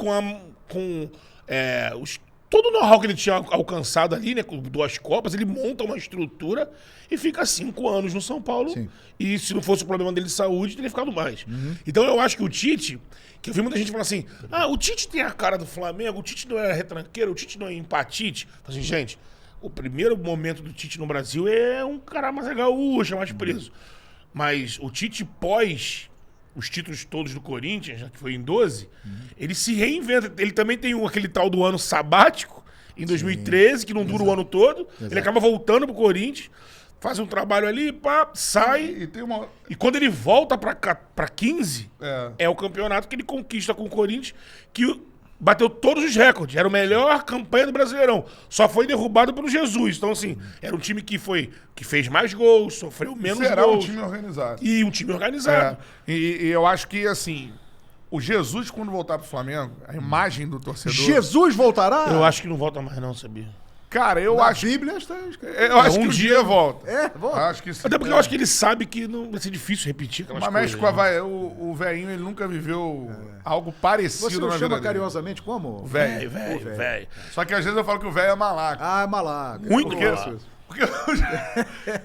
todo o know-how que ele tinha alcançado ali, né, com 2 Copas, ele monta uma estrutura e fica 5 anos no São Paulo. Sim. E se não fosse o problema dele de saúde, teria ficado mais. Então eu acho que o Tite, que eu vi muita gente falando assim, o Tite tem a cara do Flamengo, o Tite não é retranqueiro, o Tite não é empatite. Assim, gente, o primeiro momento do Tite no Brasil é um cara mais gaúcho, mais preso. Mas o Tite pós os títulos todos do Corinthians, já que foi em 12, ele se reinventa. Ele também tem aquele tal do ano sabático, em 2013, que não dura o ano todo. Ele acaba voltando pro Corinthians, faz um trabalho ali, pá, sai. E quando ele volta pra 15, é o campeonato que ele conquista com o Corinthians, que bateu todos os recordes. Era a melhor campanha do Brasileirão. Só foi derrubado pelo Jesus. Então, assim, era um time que fez mais gols, sofreu menos gols. Será um time organizado. E um time organizado. E eu acho que, assim, o Jesus, quando voltar pro Flamengo, a imagem do torcedor... Jesus voltará? Eu acho que não volta mais não, sabia? Cara, eu Na acho... Bíblia está escrito. Eu acho que um dia volta. Volta. Acho que sim. Até porque eu acho que ele sabe que não vai ser difícil repetir aquelas Mas coisas. mexe com a vai... O velhinho, ele nunca viveu algo parecido Você na o vida chama dele. carinhosamente como? Velho. Velho. Só que às vezes eu falo que o velho é malaco. Ah, malaco. Muito Eu que gosto é. disso. Porque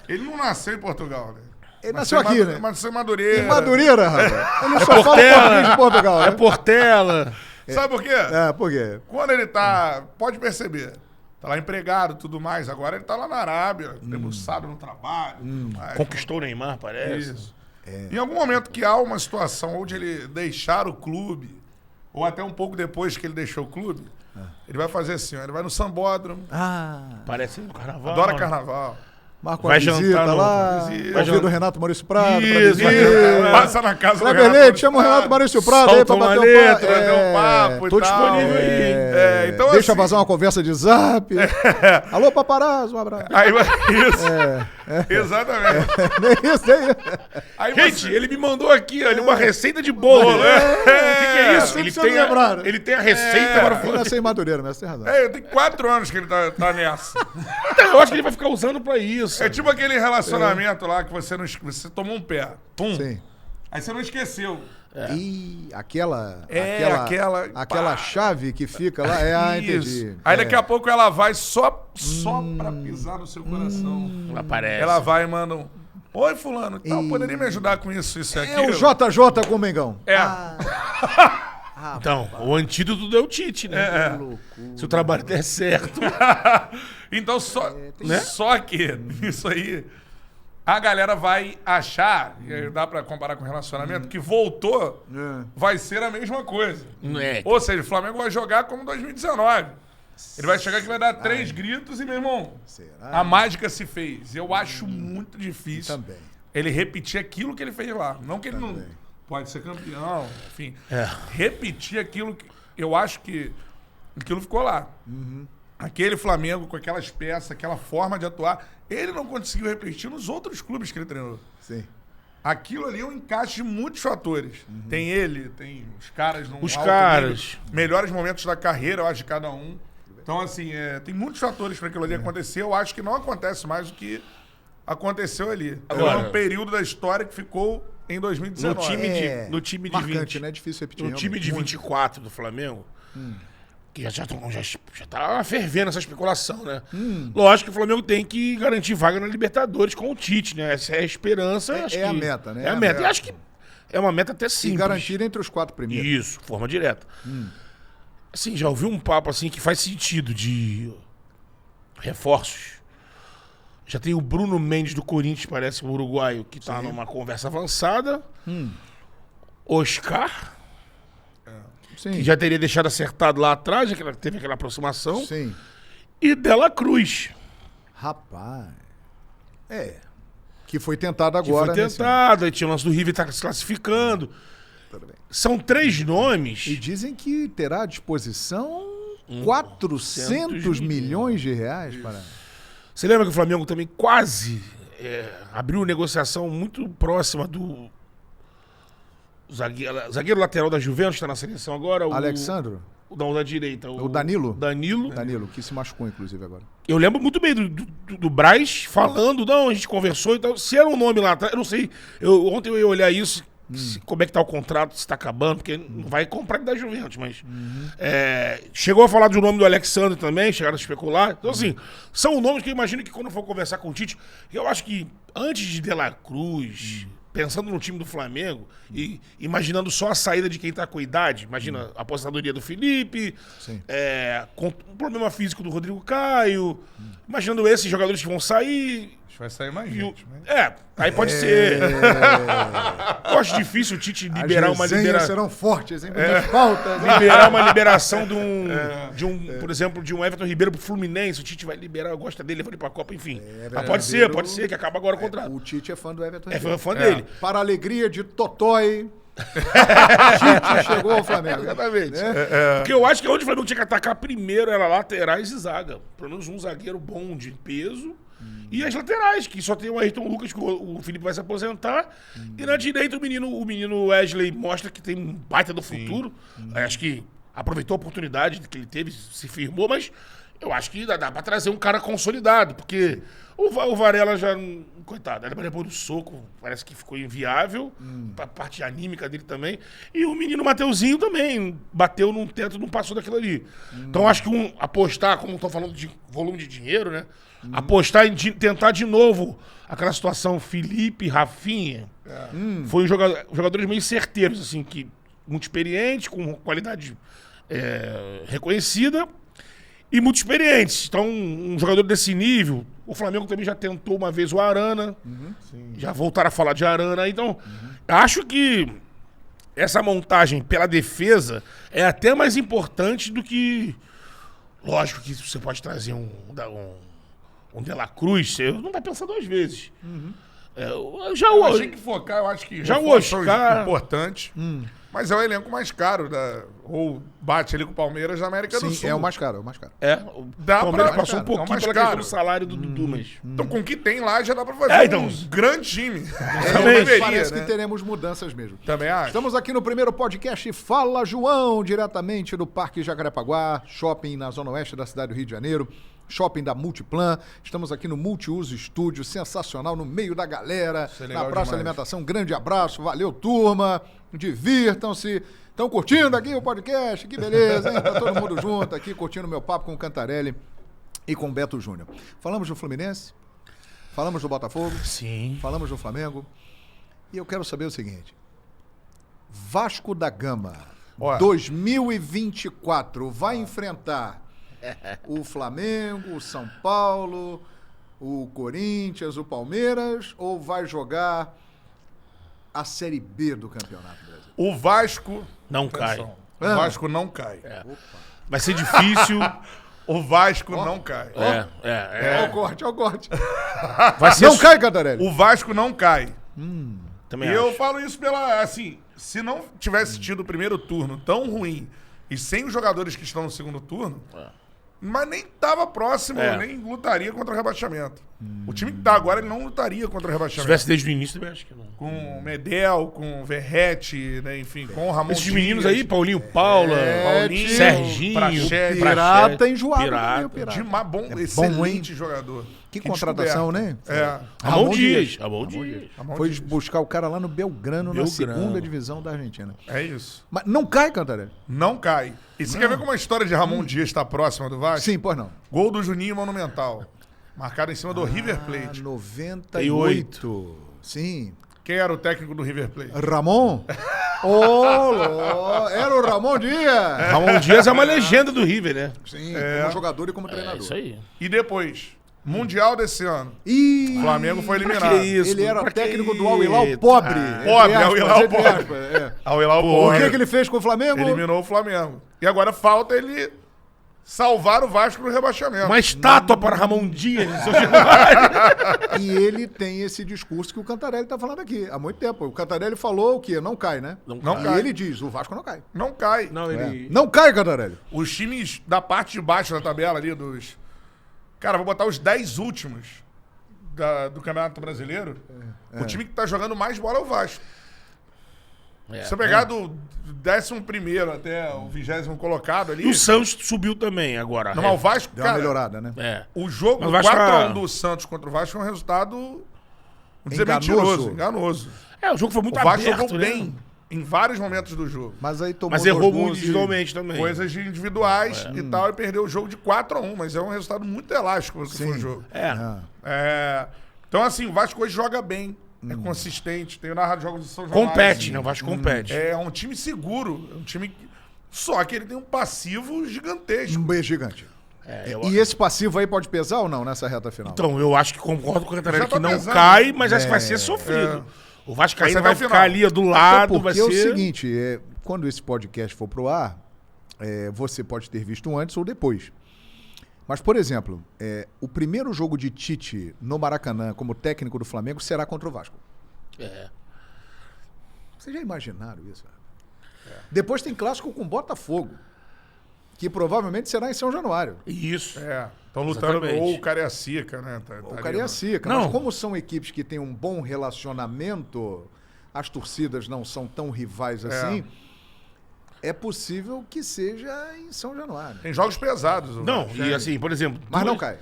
ele não nasceu em Portugal, né? Ele nasceu aqui, né? Nasceu em Madureira. Em Madureira, rapaz. Ele só fala português de Portugal, É né? Portela. Sabe por quê? Por quê? Quando ele tá... Pode perceber. Tá lá empregado e tudo mais. Agora ele tá lá na Arábia, debruçado no trabalho. Tudo mais. Conquistou o Neymar, parece. Isso. Em algum momento que há uma situação onde ele deixar o clube, ou até um pouco depois que ele deixou o clube, ele vai fazer assim, ó, ele vai no Sambódromo, Parece no carnaval. adora carnaval. Marca uma Vai visita jantar no- lá, Visita. vai ouvir do Renato Maurício Prado. Isso, Passa na casa do Kleber Renato Leite, chama o Renato Maurício Prado aí Solta pra uma bater letra, bater um papo e Tô tal. disponível aí. Então, Deixa assim, vazar uma conversa de zap. Alô, paparazzo, um abraço. Aí vai isso. Exatamente. Nem isso, nem isso. Aí Gente, ele me mandou aqui, ó, uma receita de bolo. O que é isso? Sempre Ele você tem, lembrar. ele tem a receita para Eu nasci em Madureira, mas você tem razão. tem 4 anos que ele tá nessa. Então, eu acho que ele vai ficar usando pra isso. É tipo aquele relacionamento lá que você tomou um pé. Pum. Sim. Aí você não esqueceu. E aquela Pá. chave que fica lá, Isso. entendi. Aí daqui a pouco ela vai só pra pisar no seu coração. Aparece. Ela vai e manda um... Oi, fulano, então, poderia me ajudar com isso e É aquilo? o JJ com o Mengão. Então, o antídoto é o Tite, né? Se o trabalho der certo. Então, só que isso aí, a galera vai achar, e aí dá pra comparar com relacionamento, que voltou, vai ser a mesma coisa. É. Ou seja, o Flamengo vai jogar como 2019. Ele vai chegar aqui e vai dar 3 gritos e, meu irmão, Será? a mágica se fez. Eu acho muito difícil Também. ele repetir aquilo que ele fez lá. Não que ele não pode ser campeão, enfim. É. Repetir aquilo que... Eu acho que aquilo ficou lá. Aquele Flamengo com aquelas peças, aquela forma de atuar, ele não conseguiu repetir nos outros clubes que ele treinou. Sim. Aquilo ali é um encaixe de muitos fatores. Tem ele, tem os caras... Os alto caras. nível, melhores momentos da carreira, eu acho, de cada um. Então, assim, tem muitos fatores para aquilo ali acontecer. Eu acho que não acontece mais do que aconteceu ali. Agora- Foi um período da história que ficou em 2019. No time de Marcante, 20. né? Difícil repetir. No time de realmente. 24 do Flamengo, que já tá fervendo essa especulação, né? Lógico que o Flamengo tem que garantir vaga na Libertadores com o Tite, né? Essa é a esperança. acho É a que- meta, né? É a meta. E acho que é uma meta até E simples. garantir entre os 4 primeiros. Isso, forma direta. Assim, já ouvi um papo assim que faz sentido de reforços. Já tem o Bruno Mendes do Corinthians, parece o uruguaio, que tá numa conversa avançada. Oscar, que já teria deixado acertado lá atrás, já teve aquela aproximação. Sim. E Dela Cruz. Rapaz. Que foi tentado Que agora. foi tentado, aí tinha o lance do River tá se classificando. São 3 nomes. E dizem que terá à disposição 400 milhões de reais para... Você lembra que o Flamengo também quase abriu negociação muito próxima do zagueiro lateral da Juventus, que está na seleção agora? Alexandro? Não, da direita. O Danilo? Danilo, que se machucou, inclusive, agora. Eu lembro muito bem do Braz falando, não, a gente conversou e tal. Se era um nome lá atrás, eu não sei. Ontem eu ia olhar isso, como é que tá o contrato, se tá acabando, porque não vai comprar da Juventus, mas... chegou a falar do nome do Alexandre também, chegaram a especular. Então, assim, são nomes que eu imagino que quando eu for conversar com o Tite, eu acho que antes de De La Cruz... Pensando no time do Flamengo e imaginando só a saída de quem tá com idade, imagina a aposentadoria do Felipe, com um problema físico do Rodrigo Caio, imaginando esses jogadores que vão sair. Vai sair mais gente, né? Aí pode ser. Eu acho difícil o Tite liberar uma liberação. Serão fortes, hein? Muitas faltas. Liberar uma liberação por exemplo, de um Everton Ribeiro pro Fluminense. O Tite vai liberar, eu gosto dele, vai ir pra Copa, enfim. Mas pode ser, que acaba agora o contrato. O Tite é fã do Everton Ribeiro. É fã dele. Para a alegria de Totói, Tite chegou ao Flamengo. Exatamente. Porque eu acho que onde o Flamengo tinha que atacar primeiro era laterais e zaga. Pelo menos um zagueiro bom de peso. E as laterais, que só tem o Ayrton Lucas, que o Felipe vai se aposentar. E na direita o menino Wesley mostra que tem um baita do futuro. Acho que aproveitou a oportunidade que ele teve, se firmou, mas eu acho que dá pra trazer um cara consolidado, porque o Varela já, coitado, depois do soco, parece que ficou inviável, a parte anímica dele também. E o menino Mateuzinho também bateu num teto, não passou daquilo ali. Então acho que apostar, como estão falando de volume de dinheiro, né? Apostar em tentar de novo aquela situação Felipe, Rafinha. Foi jogadores meio certeiros, assim, que muito experientes, com qualidade reconhecida e muito experientes. Então, um jogador desse nível, o Flamengo também já tentou uma vez o Arana, já voltaram a falar de Arana. Então, acho que essa montagem pela defesa é até mais importante do que... Lógico que você pode trazer um De La Cruz, você não vai pensar 2 vezes. Eu achei que focar, eu acho que já o Oscar importante. Mas é o elenco mais caro, ou bate ali com o Palmeiras da América do Sul. Sim, é o mais caro, Dá o Palmeiras pra... passou um pouquinho pela questão do salário do Dudu, mas... Então, com o que tem lá, já dá pra fazer um grande time. Parece que teremos mudanças mesmo. Também acho. Estamos aqui no primeiro podcast Fala João, diretamente do Parque Jacarepaguá, shopping na zona oeste da cidade do Rio de Janeiro. Shopping da Multiplan, estamos aqui no Multiuso Estúdio, sensacional, no meio da galera, na Praça de Alimentação. Grande abraço, valeu turma, divirtam-se. Estão curtindo aqui o podcast? Que beleza, hein? Tá todo mundo junto aqui, curtindo meu papo com o Cantarelli e com o Beto Júnior. Falamos do Fluminense, falamos do Botafogo, sim, falamos do Flamengo, e eu quero saber o seguinte: Vasco da Gama, 2024, vai enfrentar o Flamengo, o São Paulo, o Corinthians, o Palmeiras, ou vai jogar a Série B do Campeonato Brasileiro? O Vasco não cai. O Vasco não cai. Vai ser difícil. O Vasco não cai. Olha o corte. Vai ser não cai, Cantarelli. O Vasco não cai. Também e acho. eu falo isso se não tivesse tido o primeiro turno tão ruim e sem os jogadores que estão no segundo turno, mas nem estava próximo, nem lutaria contra o rebaixamento. O time que tá agora, ele não lutaria contra o rebaixamento. Se tivesse desde o início, também acho que não. Com o Medel, com o Verrete, né, enfim, com o Ramon Esses Dias, meninos aí, Paulinho Paula, Paulinho, Serginho, Praxedes, Pirata enjoado. Pirata. de bom, excelente jogador. Que contratação, né? Ramon Dias. Foi buscar o cara lá no Belgrano, na segunda divisão da Argentina. É isso. Mas não cai, Cantarelli? Não cai. E você quer ver como a história de Ramon Dias está próxima do Vasco? Sim, pois não. Gol do Juninho Monumental. Marcado em cima do River Plate. 98. Sim. Quem era o técnico do River Plate? Ramon? Era o Ramon Dias. Ramon Dias é uma legenda do River, né? Sim, como jogador e como treinador. Isso aí. E depois, Mundial desse ano. Ih, O Flamengo foi eliminado. Que isso? ele era o Pra que técnico do isso? Al Hilal pobre. Pobre, entre Al Hilal entre pobre. aspas, é. Ao Hilal O que ele fez com o Flamengo? eliminou o Flamengo. E agora falta ele salvar o Vasco do rebaixamento. Uma estátua para Ramon Dias de São Januário. E ele tem esse discurso que o Cantarelli tá falando aqui há muito tempo. O Cantarelli falou o quê? Não cai, né? Não Não E cai. ele diz, o Vasco não cai. Não cai. Não, ele... Não cai, Cantarelli. Os times da parte de baixo da tabela ali, Cara, vou botar os 10 últimos do Campeonato Brasileiro. O time que tá jogando mais bola é o Vasco. Se você pegar do 11º até o 20º colocado ali... E o Santos subiu também agora. Não, mas o Vasco, Deu uma cara, melhorada, né? É. o jogo Mas o Vasco 4x1 do Santos contra o Vasco é um resultado, vou dizer, Enganoso. enganoso. É, o jogo foi muito O Vasco aberto, jogou né? bem em vários momentos do jogo. Mas aí tomou Mas dois errou gols muito e- individualmente também. Coisas individuais e tal, e perdeu o jogo de 4x1, mas é um resultado muito elástico se for o jogo. É. Ah. Então, assim, o Vasco hoje joga bem, é consistente, tem narrado jogos de São Januário. Compete, né? O Vasco compete. É um time seguro, é um time... Só que ele tem um passivo gigantesco. Um beijo gigante. É, eu- E esse passivo aí pode pesar ou não nessa reta final? Então, eu acho que concordo com o Cantarelli Já tá que não pesando, cai, né? mas acho que vai ser sofrido. O Vasco Vai ser ainda até vai o ficar final. ali do Até lado, vai porque é o ser... seguinte, quando esse podcast for pro ar, você pode ter visto antes ou depois. Mas, por exemplo, o primeiro jogo de Tite no Maracanã como técnico do Flamengo será contra o Vasco. É. Vocês já imaginaram isso? Depois tem clássico com Botafogo, que provavelmente será em São Januário. Isso. Estão lutando, Exatamente. ou o Cariacica, né? O Cariacica. Não. Mas como são equipes que têm um bom relacionamento, as torcidas não são tão rivais assim, é possível que seja em São Januário. Tem jogos pesados. o Não, Vasco. e assim, por exemplo... Mas não cai.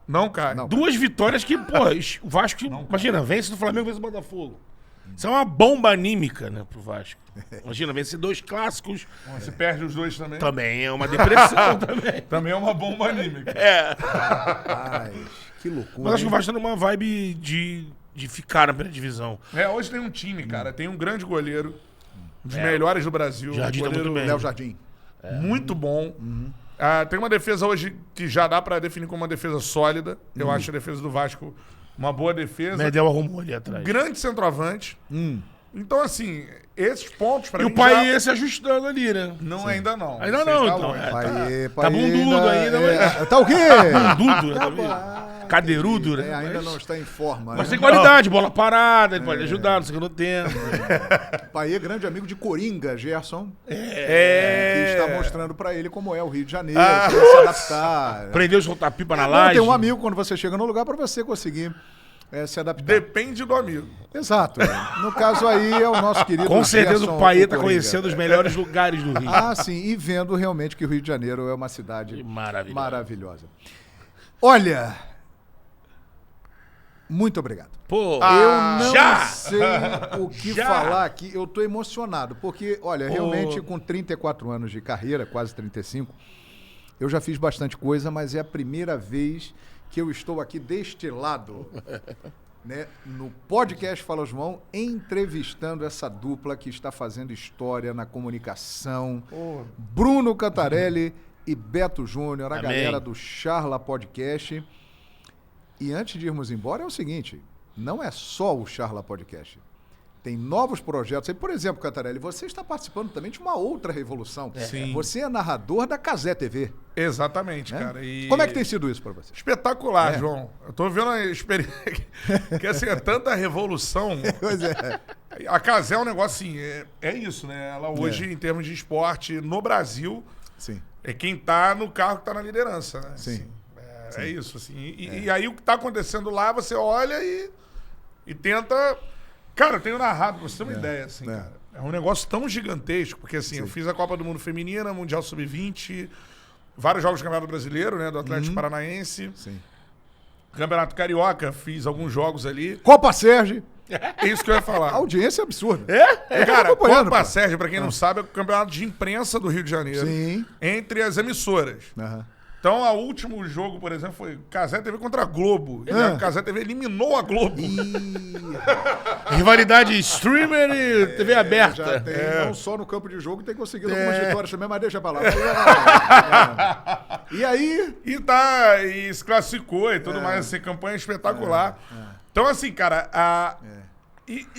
Não cai. Não. Duas vitórias que, pô, o Vasco, imagina, vence do Flamengo, vence do Botafogo. Isso é uma bomba anímica, né, pro Vasco. Imagina, vencer 2 clássicos Se perde os dois também. também é uma depressão também. Também é uma bomba anímica. É. Ai, que loucura. Mas acho que o hein? Vasco tá numa vibe de ficar na primeira divisão. Hoje tem um time, cara. Tem um grande goleiro. Um dos melhores do Brasil. Jardim tá goleiro muito bem. Léo Jardim. muito bom. Tem uma defesa hoje que já dá pra definir como uma defesa sólida. Eu acho a defesa do Vasco uma boa defesa. Medel arrumou ali atrás. Grande centroavante. Então, assim, esses pontos pra E mim o pai já... ia se ajustando ali, né? Não, ainda não. Ainda Você não, tá então. longe. Paê, Tá bundudo ainda, mas... Tá o quê? Bundudo, tá vendo? Cadeirudo, né? Ainda Mas- não está em forma. Mas né? tem qualidade, bola parada, ele pode ajudar no segundo tempo. Paê, grande amigo de Coringa, Gerson, que É. está mostrando pra ele como é o Rio de Janeiro, como se adaptar. Prendeu o soltar pipa na É bom laje. ter um amigo quando você chega no lugar pra você conseguir se adaptar. Depende do amigo. Exato. No caso aí é o nosso querido Com certeza Gerson o Paê tá Coringa. conhecendo os melhores lugares do Rio. Ah, sim, e vendo realmente que o Rio de Janeiro é uma cidade Maravilhoso. maravilhosa. Olha, muito obrigado. Pô, Eu não já! sei o que Já! falar aqui. Eu tô emocionado, porque, olha, realmente com 34 anos de carreira, quase 35, eu já fiz bastante coisa, mas é a primeira vez que eu estou aqui deste lado, né, no podcast Fala João, entrevistando essa dupla que está fazendo história na comunicação. Bruno Cantarelli e Beto Júnior, a Amém. galera do Charla Podcast. E antes de irmos embora, é o seguinte, não é só o Charla Podcast. Tem novos projetos aí. Por exemplo, Cantarelli, você está participando também de uma outra revolução. Sim. Você é narrador da Casé TV. Exatamente, né? cara. E... Como é que tem sido isso para você? Espetacular, João. Eu tô vendo a experiência. Que assim, é tanta revolução. Pois é. A Casé é um negócio assim, é isso, né? Ela hoje, em termos de esporte no Brasil, Sim. é quem tá no carro que tá na liderança, né? Sim. Assim, é isso, assim. E aí o que tá acontecendo lá, você olha e tenta... Cara, eu tenho narrado, pra você ter uma ideia, assim, cara. É um negócio tão gigantesco, porque assim, eu fiz a Copa do Mundo Feminina, Mundial Sub-20, vários jogos do Campeonato Brasileiro, né? Do Atlético Paranaense. Sim. Campeonato Carioca, fiz alguns jogos ali. Copa Sérgio. É isso que eu ia falar. A audiência é absurda. Cara, acompanhando, Copa pô. Sérgio, pra quem não sabe, é o campeonato de imprensa do Rio de Janeiro. Sim. Entre as emissoras. Aham. Então, o último jogo, por exemplo, foi Cazé TV contra a Globo. E a Cazé TV eliminou a Globo. Rivalidade streamer e TV aberta. Já tem, não só no campo de jogo, tem conseguido algumas vitórias também, mas deixa pra lá. E aí? E se classificou e tudo mais, assim, campanha espetacular. Então, assim, cara,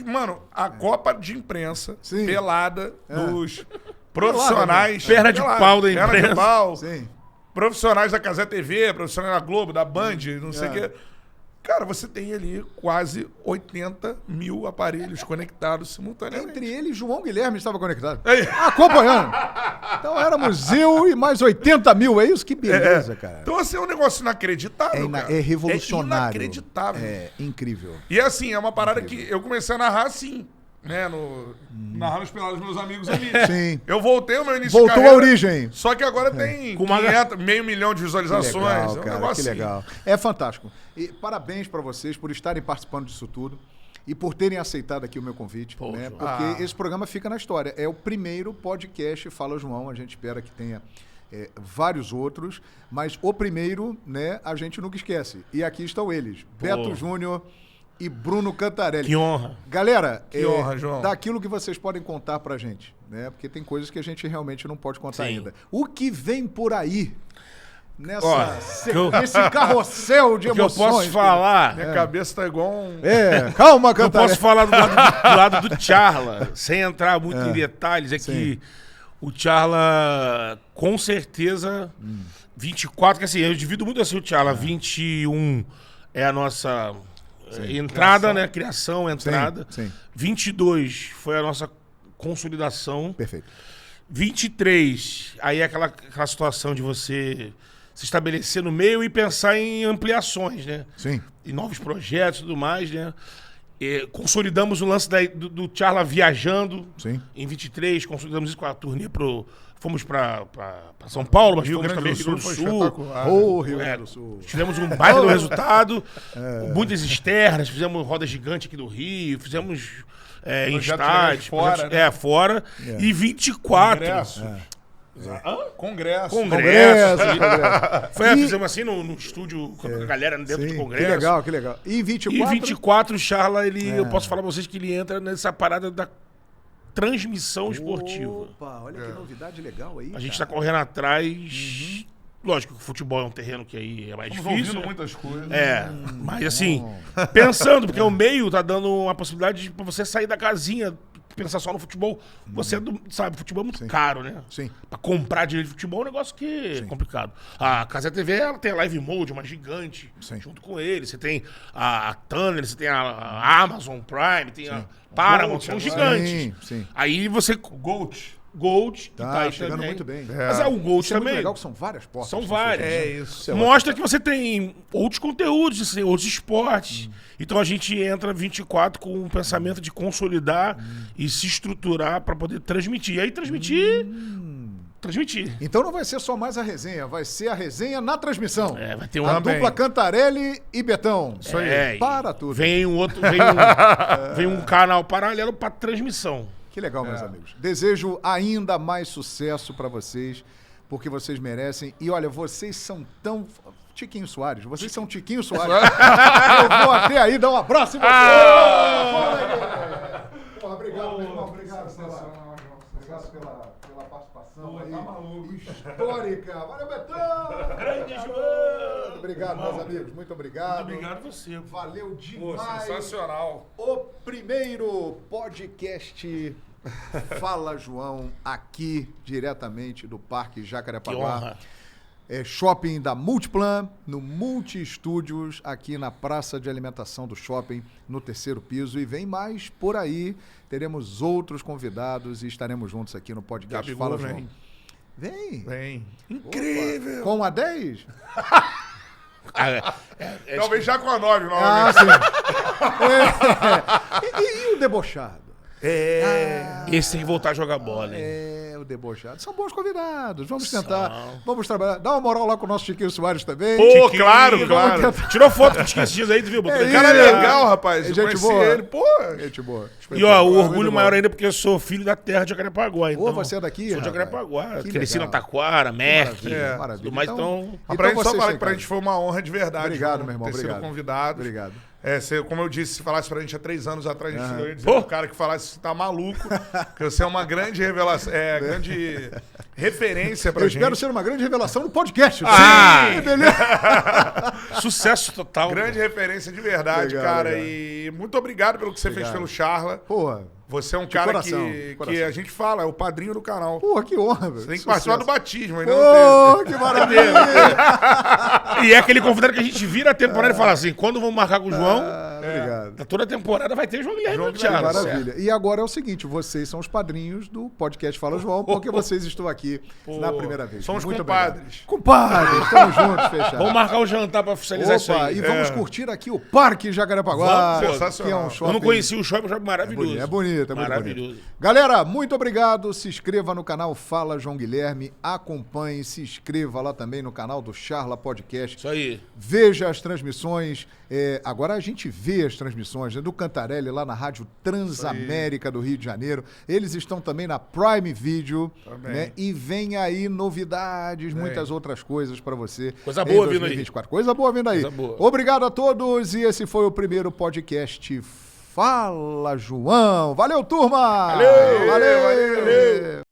mano, a Copa de Imprensa, pelada, dos profissionais. Perna de pau da imprensa. Perna de pau. Sim. Profissionais da Cazé TV, profissionais da Globo, da Band, não sei o quê. Cara, você tem ali quase 80 mil aparelhos conectados simultaneamente. Entre eles, João Guilherme estava conectado. Acompanhando. Então éramos eu e mais 80 mil. É isso? Que beleza, cara. Então, assim, é um negócio inacreditável, cara. É revolucionário. É inacreditável. É incrível. E assim, é uma parada que eu comecei a narrar assim, né? Narrando os pelados dos meus amigos ali. Sim. Eu voltei ao meu início Voltou de carreira. à origem. Só que agora tem 500, meio milhão de visualizações. Legal, é um cara, negócio que assim. legal. É fantástico. E parabéns pra vocês por estarem participando disso tudo e por terem aceitado aqui o meu convite, né? Porque esse programa fica na história. É o primeiro podcast Fala João. A gente espera que tenha vários outros, mas o primeiro, né, a gente nunca esquece. E aqui estão eles, Beto Júnior e Bruno Cantarelli. Que honra. Galera, Que honra, João. daquilo que vocês podem contar pra gente, né? Porque tem coisas que a gente realmente não pode contar Sim. ainda. O que vem por aí nesse carrossel de O que eu emoções? posso falar... Minha cabeça tá igual um... Calma, Eu Cantarelli. posso falar do lado do Charla, sem entrar muito em detalhes, que o Charla, com certeza, 24, que assim, eu divido muito assim o Charla, 21 é a nossa entrada, criação. Né? Criação, entrada. Sim. 22 foi a nossa consolidação. Perfeito. 23, aí é aquela situação de você se estabelecer no meio e pensar em ampliações, né? Sim. E novos projetos e tudo mais, né? E consolidamos o lance do Charla viajando. Sim. Em 23, consolidamos isso com a turnê fomos para São Paulo, mas Rio fomos Grande também do Rio Sul Grande do foi Sul. espetacular. Ô, Rio Grande do Sul. Tivemos um baita do resultado, muitas externas, fizemos roda gigante aqui do Rio, fizemos em estádios, fora, né? Fora. E 24. Congresso. Congresso. Fizemos assim no estúdio com a galera dentro do Congresso. Que legal. E 24? E 24, o Charla, eu posso falar pra vocês que ele entra nessa parada da transmissão esportiva. Opa, olha que novidade legal aí. A gente tá correndo atrás. Lógico que o futebol é um terreno que aí é mais Estamos difícil. ouvindo muitas coisas. Mas assim, pensando, porque o meio tá dando uma possibilidade pra você sair da casinha, pensar só no futebol. Você sabe, futebol é muito caro, né? Sim. Pra comprar direito de futebol é um negócio que é complicado. A Cazé TV, ela tem a Live Mode, uma gigante, junto com ele. Você tem a Turner, você tem a Amazon Prime, tem a Paramount, são gigantes. Sim. Aí você... Gold, que tá aí chegando também. muito bem. Mas o Gold Isso é também. muito legal, que são várias portas. São várias. Isso. Mostra que você tem outros conteúdos, assim, outros esportes. Então a gente entra 24 com o pensamento de consolidar e se estruturar para poder transmitir. E aí transmitir. Então não vai ser só mais a resenha, vai ser a resenha na transmissão. Vai ter a dupla Cantarelli e Betão. Isso aí. Para tudo. Vem um canal paralelo para transmissão. Que legal, meus amigos. Desejo ainda mais sucesso para vocês, porque vocês merecem. E olha, vocês são tão... Tiquinho Soares. Vocês são Tiquinho Soares. Eu vou até aí dar um abraço em vocês. Obrigado, meu irmão. Obrigado pela participação aí. Histórica. Valeu, Betão. Grande João. Obrigado, meus amigos. Muito obrigado. Muito obrigado a você. Valeu demais. Sensacional. O primeiro podcast Fala João, aqui diretamente do Parque Jacarepaguá. Shopping da Multiplan, no Multi Estúdios, aqui na praça de alimentação do shopping, no 3º piso. E vem mais por aí. Teremos outros convidados e estaremos juntos aqui no podcast Gabigol, Fala João. Vem. Incrível. Opa. Com a 10? Talvez já com a 9. Sim. E o debochado? Esse tem que voltar a jogar bola, hein? O o debochado. São bons convidados. Vamos tentar. Vamos trabalhar. Dá uma moral lá com o nosso Chiquinho Soares também. Pô, claro. Tirou foto com o Chiquinho esses dias aí, tu viu? O cara é legal, rapaz. É gente boa. Ele, pô. Gente boa. E ó, o orgulho maior ainda porque eu sou filho da terra de Jacarepaguá. Então, você é daqui? Sou de Jacarepaguá. Que Cresci legal. na Taquara, Merck. Maravilha. Mas então... Pra gente só vocês falar têm, que pra cara. gente foi uma honra de verdade. Obrigado, João, meu irmão. ter Obrigado. sido convidado. Obrigado. Como eu disse, se falasse pra gente há 3 anos atrás, a gente ia dizer Pô. o cara que falasse você tá maluco, que você é uma grande revelação, grande referência pra Eu gente. espero ser uma grande revelação no podcast. Ah! Sim, beleza. Sucesso total. Grande referência de verdade, Legal, cara. legal. E muito obrigado pelo que você fez pelo Charla. Porra. Você é um cara coração, que coração. a gente fala, é o padrinho do canal. Porra, que honra, velho. Você tem que participar do batismo, ainda não Pô, que maravilha. E é aquele convidado que a gente vira a temporada e fala assim, quando vamos marcar com o João, Obrigado. toda a temporada vai ter João Guilherme João no Thiago. Maravilha. E agora é o seguinte, vocês são os padrinhos do podcast Fala João, porque vocês estão aqui na primeira vez. Somos Muito compadres. obrigado. Compadres, estamos juntos, fechado. Vamos marcar o jantar pra oficializar isso Opa, aí. e vamos curtir aqui o Parque Jacarepaguá, Vamos, sensacional. que é um Eu shopping. não conheci o shopping, maravilhoso. É bonito, é muito Maravilhoso. bonito. Galera, muito obrigado. Se inscreva no canal Fala João Guilherme, acompanhe, se inscreva lá também no canal do Charla Podcast. Isso aí. Veja as transmissões. Agora a gente vê as transmissões, né, do Cantarelli lá na Rádio Transamérica do Rio de Janeiro. Eles estão também na Prime Video. Né, e vem aí novidades, muitas outras coisas para você. Coisa boa em vindo aí. 2024. Coisa boa vindo aí. Coisa boa. Obrigado a todos e esse foi o primeiro podcast Fala João. Valeu, turma! Valeu! Valeu!